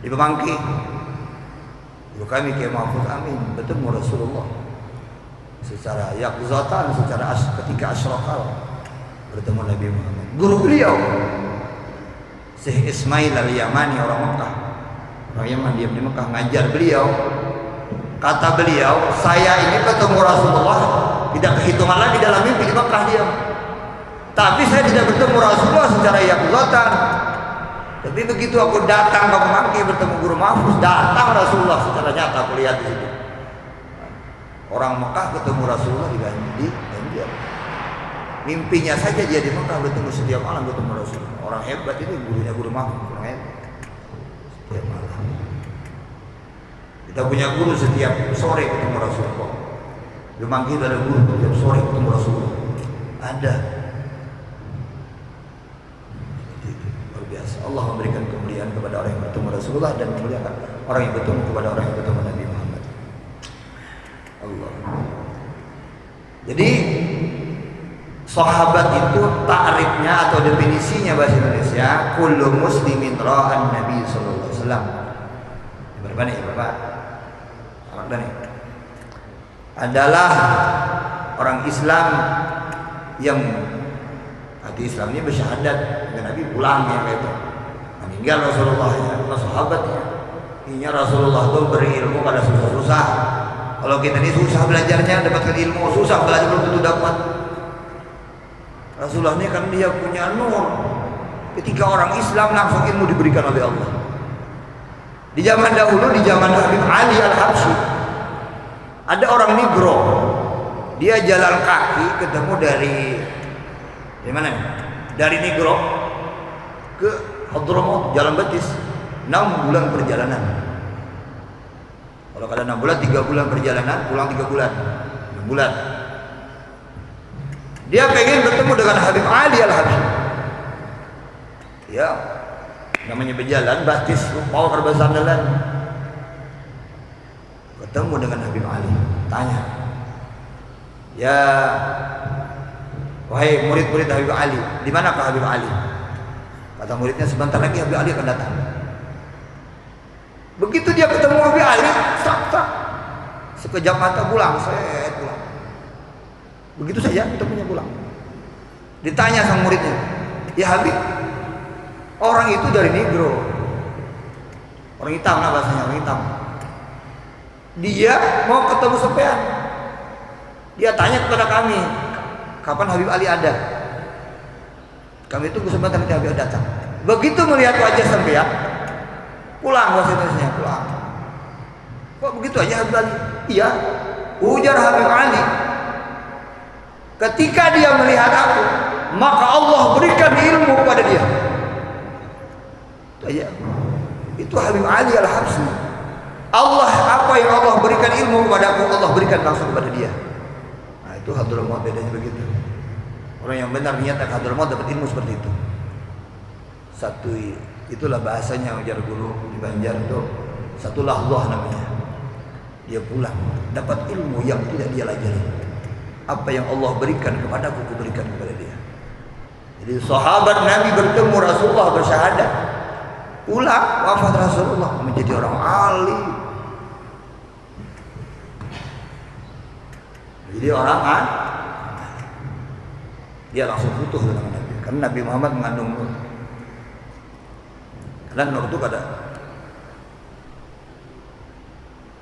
Di Pemangki, guru kami Kiai Mahfuz Amin bertemu Rasulullah secara yaqzatan, secara ketika asyraqal bertemu Nabi Muhammad. Guru beliau Syekh Ismail Al-Yamani, orang Mekah, orang Yaman, diam di Mekah, ngajar beliau. Kata beliau, saya ini ketemu Rasulullah tidak kehitungan lagi dalam mimpi di Mekah diam. Tapi saya tidak bertemu Rasulullah secara yaqzatan. Tapi begitu aku datang ke Pemangki bertemu Guru Mahfuz, datang Rasulullah secara nyata, aku lihat di situ. Orang Mekah ketemu Rasulullah di Ganjar. Mimpinya saja dia di Mekah bertemu setiap malam bertemu Rasulullah. Orang hebat itu gurunya Guru Mahfuz, orang hebat. Setiap malam. Kita punya guru setiap sore ketemu Rasulullah. Di Pemangki ada guru setiap sore ketemu Rasulullah. Ada. Allah memberikan kemuliaan kepada orang yang bertemu Rasulullah dan memuliakan orang yang bertemu kepada orang yang bertemu Nabi Muhammad. Allah. Jadi sahabat itu takrifnya atau definisinya bahasa Indonesia, kullu muslimin ra'an Nabi sallallahu alaihi wasallam. Berapa nih, Bapak? Adalah orang Islam yang hati Islamnya bersyahadat dengan Nabi pulang yang itu. Meninggal Rasulullah ya, sahabatnya. Ini Rasulullah itu berilmu pada susah-susah. Kalau kita ini susah belajarnya, dapatkan ilmu, susah belajar belum tentu dapat. Rasulullah ini kan dia punya nur. Ketika orang Islam langsung ilmu diberikan oleh Allah. Di zaman dahulu, di zaman Habib Ali Al-Habsyi, ada orang Nigro. Dia jalan kaki ketemu dari mana? Dari Nigro ke Hadramaut, jalan betis 6 bulan perjalanan. Kalau kada 6 bulan, 3 bulan perjalanan, pulang 3 bulan, 6 bulan. Dia pengen bertemu dengan Habib Ali Al-Habsyi. Ya, namanya berjalan, batis, mau kerbasandalan. Ketemu dengan Habib Ali, tanya, ya, wahai murid-murid Habib Ali, di manakah Habib Ali? Kata muridnya, sebentar lagi Habib Ali akan datang. Begitu dia ketemu Habib Ali, tak, sekejap mata pulang, saya pulang. Begitu saja ketemunya pulang. Ditanya sang muridnya, ya Habib, orang itu dari Nigro, orang hitam lah bahasanya, orang hitam. Dia mau ketemu sampean. Dia tanya kepada kami, kapan Habib Ali ada? Kami tunggu sebentar nanti Habib datang. Begitu melihat wajah sampean, pulang bahasa Indonesia, pulang. Kok begitu aja Habib Ali? Iya, ujar Habib Ali. Ketika dia melihat aku, maka Allah berikan ilmu kepada dia. Itu aja. Itu Habib Ali Al-Habsyi. Allah, apa yang Allah berikan ilmu kepada aku, Allah berikan langsung kepada dia. Nah, itu Hadramaut bedanya begitu. Orang yang benar niat Hadramaut dapat ilmu seperti itu. Satu, itulah bahasanya ujar guru di Banjar itu, satu lahzah namanya. Dia pulang dapat ilmu yang tidak dia pelajari. Apa yang Allah berikan kepadaku, aku berikan kepada dia. Jadi sahabat Nabi bertemu Rasulullah bersyahadat. Pulang wafat Rasulullah menjadi orang alim. Jadi orang dia langsung butuh dengan Nabi. Karena Nabi Muhammad mengandung nur. Karena nur itu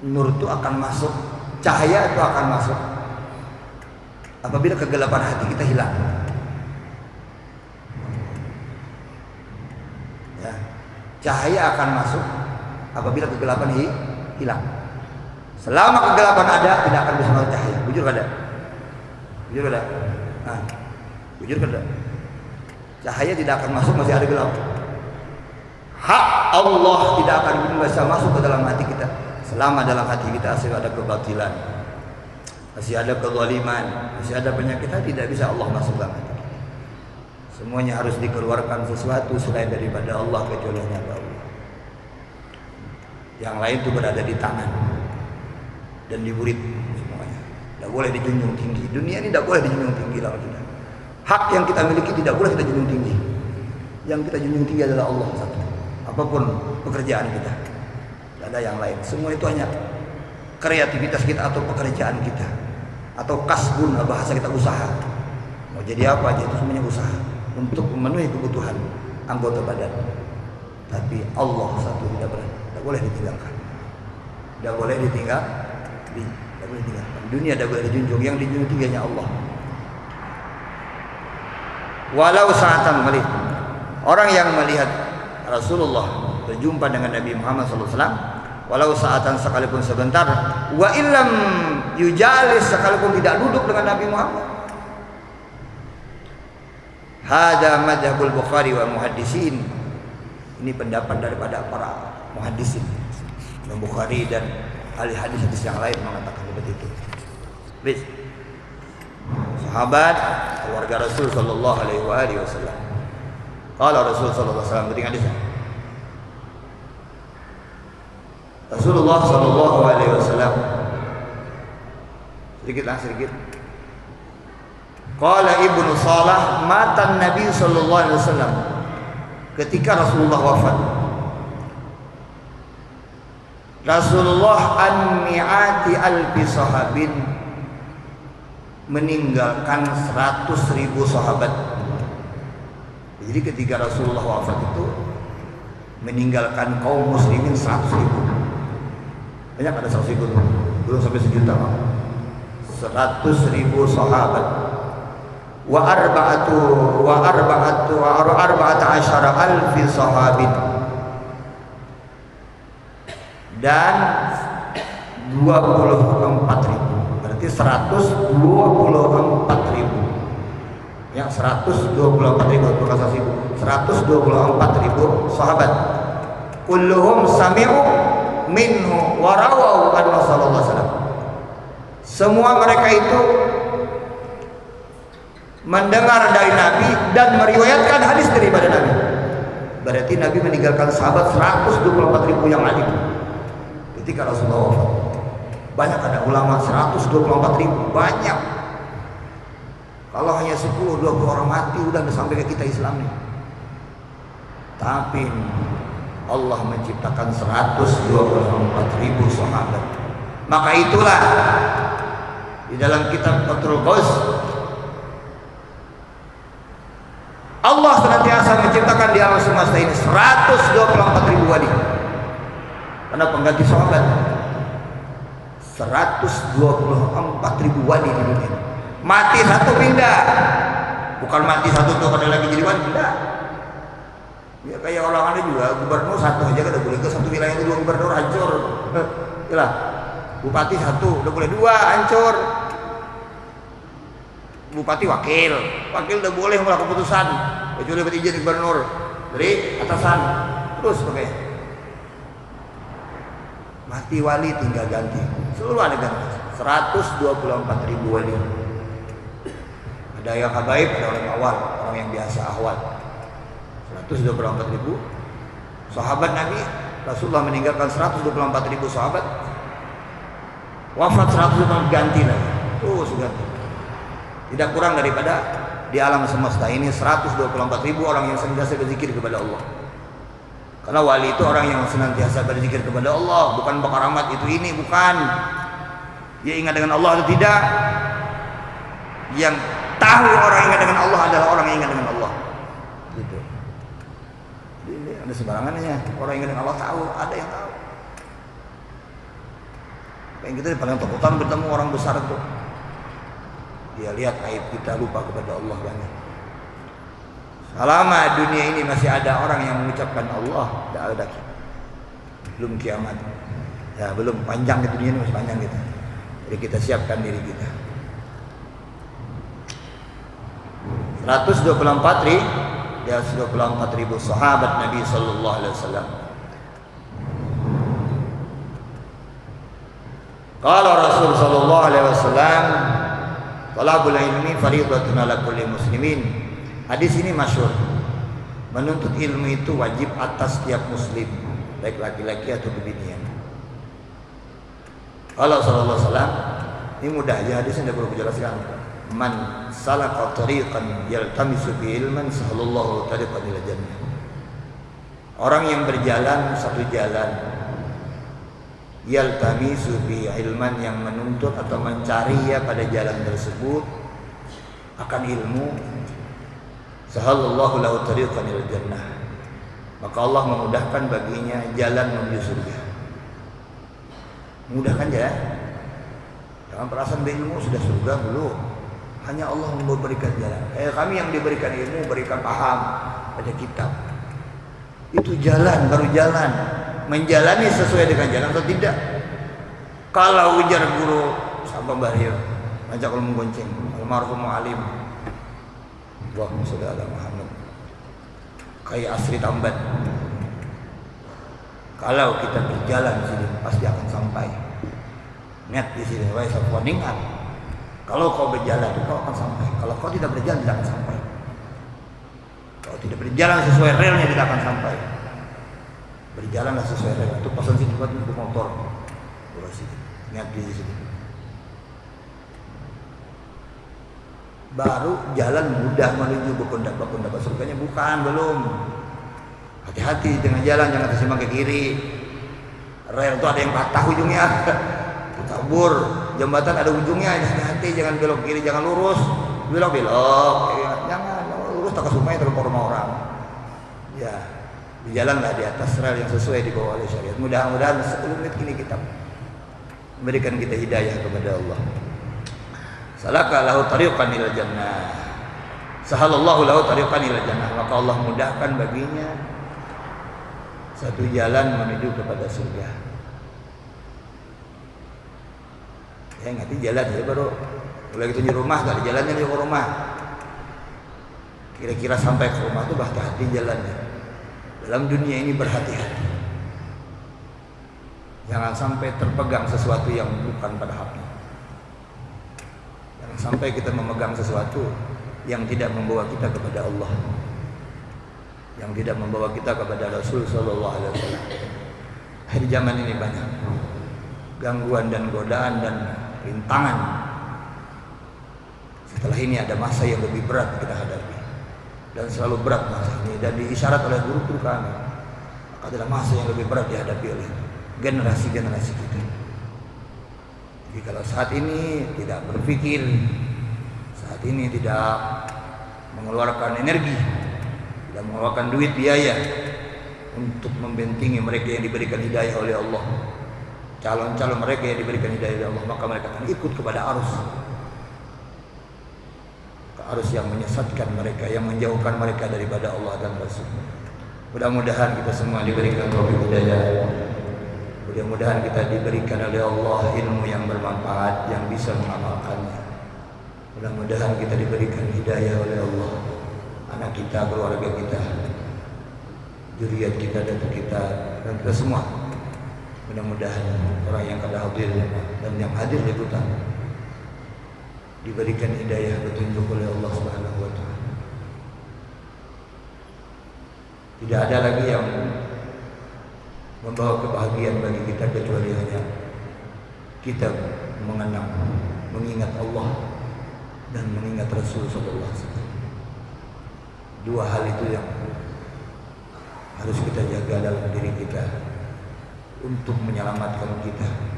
nur itu akan masuk, cahaya itu akan masuk apabila kegelapan hati kita hilang. Ya, cahaya akan masuk apabila kegelapan hilang. Selama kegelapan ada, tidak akan bisa masuk cahaya. Bujur kada? Bujur kada? Nah, bujur kada? Cahaya tidak akan masuk, masih ada gelap. Hak Allah tidak akan bisa masuk ke dalam hati kita selama dalam hati kita masih ada kebatilan, masih ada kezaliman, masih ada penyakit, tidak bisa Allah masuk dalam hati. Semuanya harus dikeluarkan sesuatu selain daripada Allah, kecuali hanya Allah. Yang lain itu berada di tangan dan di murid semuanya. Tidak boleh dijunjung tinggi. Dunia ini tidak boleh dijunjung tinggi lah. Hak yang kita miliki tidak boleh kita junjung tinggi. Yang kita junjung tinggi adalah Allah satu. Apapun pekerjaan kita, tidak ada yang lain. Semua itu hanya kreativitas kita atau pekerjaan kita, atau kasbun, bahasa kita usaha. Mau jadi apa aja itu semuanya usaha untuk memenuhi kebutuhan anggota badan. Tapi Allah satu tidak boleh ditinggalkan. Tidak boleh ditinggalkan. Dunia tidak boleh dijunjung. Yang dijunjung tinggi hanya Allah. Walau sa'atan melihat orang yang melihat Rasulullah berjumpa dengan Nabi Muhammad SAW, walau saatan sekalipun sebentar, wa illam yujalis sekalipun tidak duduk dengan Nabi Muhammad. Hada madhabul Bukhari wa muhaddisin. Ini pendapat daripada para muhaddisin, Bukhari dan ahli hadis-hadis yang lain mengatakan seperti itu. Bis. Sahabat keluarga Rasul sallallahu alaihi wasallam. Qala Rasul sallallahu alaihi wasallam, penting hadisnya. Rasulullah sallallahu alaihi wasallam sedikit. Qala Ibnu Salah, mata Nabi sallallahu alaihi wasallam. Ketika Rasulullah wafat, Rasulullah an mi'ati alfi sahabin meninggalkan 100.000 sahabat. Jadi ketika Rasulullah wafat itu meninggalkan kaum muslimin 100.000. Banyak ada 100.000 belum sampai sejuta. 100.000 sahabat. Wa arba'ata asyara alfi sahabit. Dan 24.000. Berarti 124.000. Ya, 124.000 bukan 124.000 sahabat. Kulluhum sami'u minhu wa rawahu an sallallahu alaihi wasallam. Semua mereka itu mendengar dari Nabi dan meriwayatkan hadis daripada Nabi. Berarti Nabi meninggalkan sahabat 124.000 yang alim ketika Rasulullah wafat. Banyak ada ulama 124.000, banyak. Kalau hanya 10-20 orang mati udah sampai ke kita Islam nih. Tapi Allah menciptakan 124.000 sahabat. Maka itulah di dalam kitab Fathul Ghaus Allah senantiasa menciptakan di alam semesta ini 124.000 wali. Karena pengganti sahabat 124.000 wali di dunia. Mati satu pindah, bukan mati satu tuh pada lagi jadi wali, tidak. Ya kayak orang ada juga gubernur satu aja kada boleh ke satu wilayah itu dua gubernur hancur. Yalah, bupati satu udah boleh dua hancur. Bupati wakil udah boleh mengambil keputusan kecuali dapat izin gubernur dari atasan terus pakai. Mati wali tinggal ganti seluruh adegan 124.000 wali. Ada yang habaib, ada orang awal, orang yang biasa ahwal. 124.000 sahabat Nabi. Rasulullah meninggalkan 124.000 sahabat. Wafat 124 ganti lagi. Terus ganti. Tidak kurang daripada di alam semesta ini 124.000 orang yang senantiasa berzikir kepada Allah. Karena wali itu orang yang senantiasa berzikir kepada Allah, bukan bakaramat itu ini, bukan. Dia ingat dengan Allah atau tidak. Yang tahu orang ingat dengan Allah adalah orang yang ingat dengan Allah. Gitu. Jadi ini ada sembarangannya. Orang yang ingat dengan Allah tahu, ada yang tahu. Kayak kita di paling takutan bertemu orang besar itu. Dia lihat aib kita, lupa kepada Allah banyak. Selama dunia ini masih ada orang yang mengucapkan Allah, tidak ada belum kiamat. Ya belum, panjang di dunia ini masih panjang kita. Jadi kita siapkan diri kita. 124.000 sahabat Nabi sallallahu alaihi wasallam. Qala Rasul sallallahu alaihi wasallam, talabul ilmi fardhatun ala kulli muslimin. Hadis ini masyhur. Menuntut ilmu itu wajib atas setiap muslim, baik laki-laki atau kebinian. Allah sallallahu alaihi wasallam, ini mudah aja hadisnya, tidak perlu dijelaskan. Man salaka tariqan yaltamisu bi ilman sahalallahu tariqan ila jannah. Orang yang berjalan satu jalan yaltamisu bi ilman, yang menuntut atau mencari ya pada jalan tersebut akan ilmu, sahalallahu lahu tariqan ila jannah, maka Allah memudahkan baginya jalan menuju surga. Mudahkan ya. Jangan perasaan berilmu sudah surga belum. Hanya Allah memberikan jalan. Kami yang diberikan ilmu, berikan paham pada kitab. Itu jalan, baru jalan. Menjalani sesuai dengan jalan atau tidak. Kalau ujar guru sahabat Bahir, ajak ulun menggonceng, almarhum alim. Allahumma sholli ala Muhammad. Kayak Asri Tambat. Kalau kita berjalan di sini pasti akan sampai. Net di sini, wahai sahabat ingat. Kalau kau berjalan, kau akan sampai. Kalau kau tidak berjalan, tidak akan sampai. Kalau tidak berjalan sesuai relnya, tidak akan sampai. Berjalanlah sesuai rel. Itu pesan sini buat motor. Ingat di sini. Baru jalan mudah menuju bekundak-bekundak surganya, bukan, belum. Hati-hati dengan jalan, jangan tersimbang ke kiri. Rel itu ada yang patah ujungnya, kabur. jembatan ada ujungnya, hati-hati jangan belok kiri, jangan lurus, belok, jangan lurus tak ke sungai terus ke rumah orang. Ya, berjalanlah di atas rel yang sesuai dibawa oleh syariat. Mudah-mudahan 10 menit ini kita memberikan kita hidayah kepada Allah. Salaka lahu tariqan ilal jannah. Sahalallahu lahu tariqan ilal jannah. Maka Allah mudahkan baginya satu jalan menuju kepada surga. Ya ngerti jalan ya baru. Kalau gitu di rumah gak ada jalannya di rumah. Kira-kira sampai ke rumah itu hati-hati jalannya. Dalam dunia ini berhati-hati. Jangan sampai terpegang sesuatu yang bukan pada haknya. Jangan sampai kita memegang sesuatu yang tidak membawa kita kepada Allah, yang tidak membawa kita kepada Rasul Sallallahu Alaihi Wasallam. Di zaman ini banyak gangguan dan godaan dan rintangan. Setelah ini ada masa yang lebih berat kita hadapi, dan selalu berat masa ini, dan diisyarat oleh guru-guru kami adalah masa yang lebih berat dihadapi oleh generasi-generasi kita. Jadi kalau saat ini tidak berpikir, saat ini tidak mengeluarkan energi, tidak mengeluarkan duit biaya untuk membentengi mereka yang diberikan hidayah oleh Allah, calon-calon mereka yang diberikan hidayah oleh Allah, maka mereka akan ikut kepada arus yang menyesatkan mereka, yang menjauhkan mereka daripada Allah dan Rasul. Mudah-mudahan kita semua diberikan taufik hidayah. Mudah-mudahan kita diberikan oleh Allah ilmu yang bermanfaat, yang bisa mengamalkannya. Mudah-mudahan kita diberikan hidayah oleh Allah, anak kita, keluarga kita, zuriat kita, datuk kita, dan kita semua. Mudah-mudahan orang yang kada hadir dan yang hadir di hutan diberikan hidayah petunjuk oleh Allah Subhanahu wa taala. Tidak ada lagi yang membawa kebahagiaan bagi kita kecuali hanya kita mengenang, mengingat Allah dan mengingat Rasul Sallallahu Alaihi Wasallam. Dua hal itu yang harus kita jaga dalam diri kita untuk menyelamatkan kita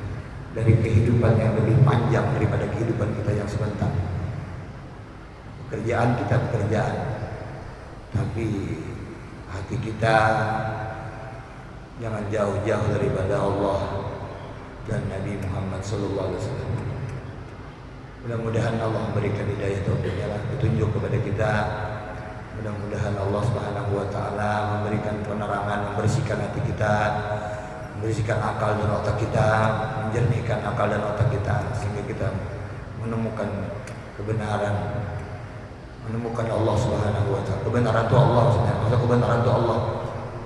dari kehidupan yang lebih panjang daripada kehidupan kita yang sebentar. Pekerjaan kita pekerjaan, tapi hati kita jangan jauh-jauh daripada Allah dan Nabi Muhammad Sallallahu Alaihi Wasallam. Mudah-mudahan Allah memberikan hidayah taufik petunjuk kepada kita. Mudah-mudahan Allah Subhanahu wa taala memberikan penerangan, membersihkan hati kita, membersihkan akal dan otak kita, menjernihkan akal dan otak kita, sehingga kita menemukan kebenaran, menemukan Allah Subhanahu wa taala. Kebenaran itu Allah, maksudnya kebenaran itu Allah.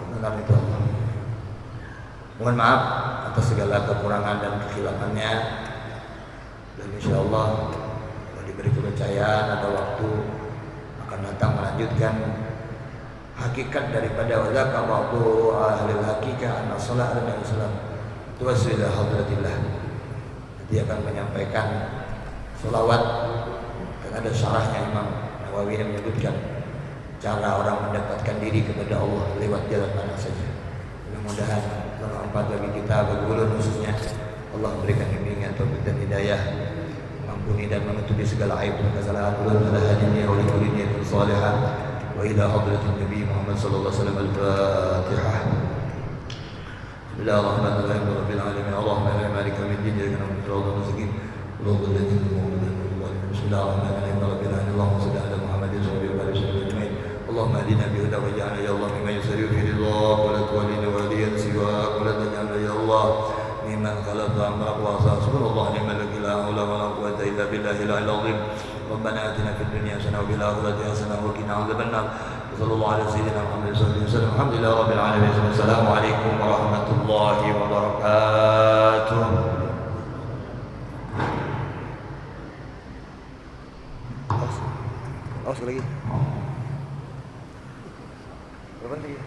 Kebenaran itu Allah. Mohon maaf atas segala kekurangan dan kehilafannya, dan insyaallah kalau diberi kepercayaan ada waktu akan datang melanjutkan hakikat daripada wazaka waktu ahli hakikat an-salat dan al-salam tuwassil ila hadratillah. Dia akan menyampaikan selawat, dan ada syarahnya Imam Nawawi yang menyebutkan cara orang mendapatkan diri kepada Allah lewat jalan mana saja. Mudah-mudahan bermanfaat bagi kita, bagi ulun khususnya. Allah memberikan bimbingan, taufik dan hidayah, mengampuni dan menutupi segala aib dan kesalahan ulun, ala hadiniya wa likulli niyatin salihah wa ila hadratin Nabi Muhammad sallallahu alaihi wasallam. Al-Fatihah. Bismillahirrahmanirrahim. Rabbil alamin. Allahumma la malika min din ya kana mutawallil mustaqim. Rabbul ladzi Bismillahirrahmanirrahim. Rabbil alamin. Allahumma salli ala Muhammadin wa ala alihi wasallam. Allahumma hadina bi huda wa ja'alna ya Allah mimman yusari'u fi ridhak wa la tuwallina waliyan siwak wa la taj'alna ya Allah mimman khalaqta amrak wa subhanallah ni'mal wakil la haula wa la quwwata illa billahil azim. Rabbana atina fid dunya hasanah wa fil akhirati hasanah wa qina adzabannar. Sallallahu alaihi sayyidina Muhammad sallallahu alaihi wasallam. Alhamdulillah rabbil alamin. Assalamu alaikum warahmatullahi wabarakatuh. Awas lagi. Berapa nanti?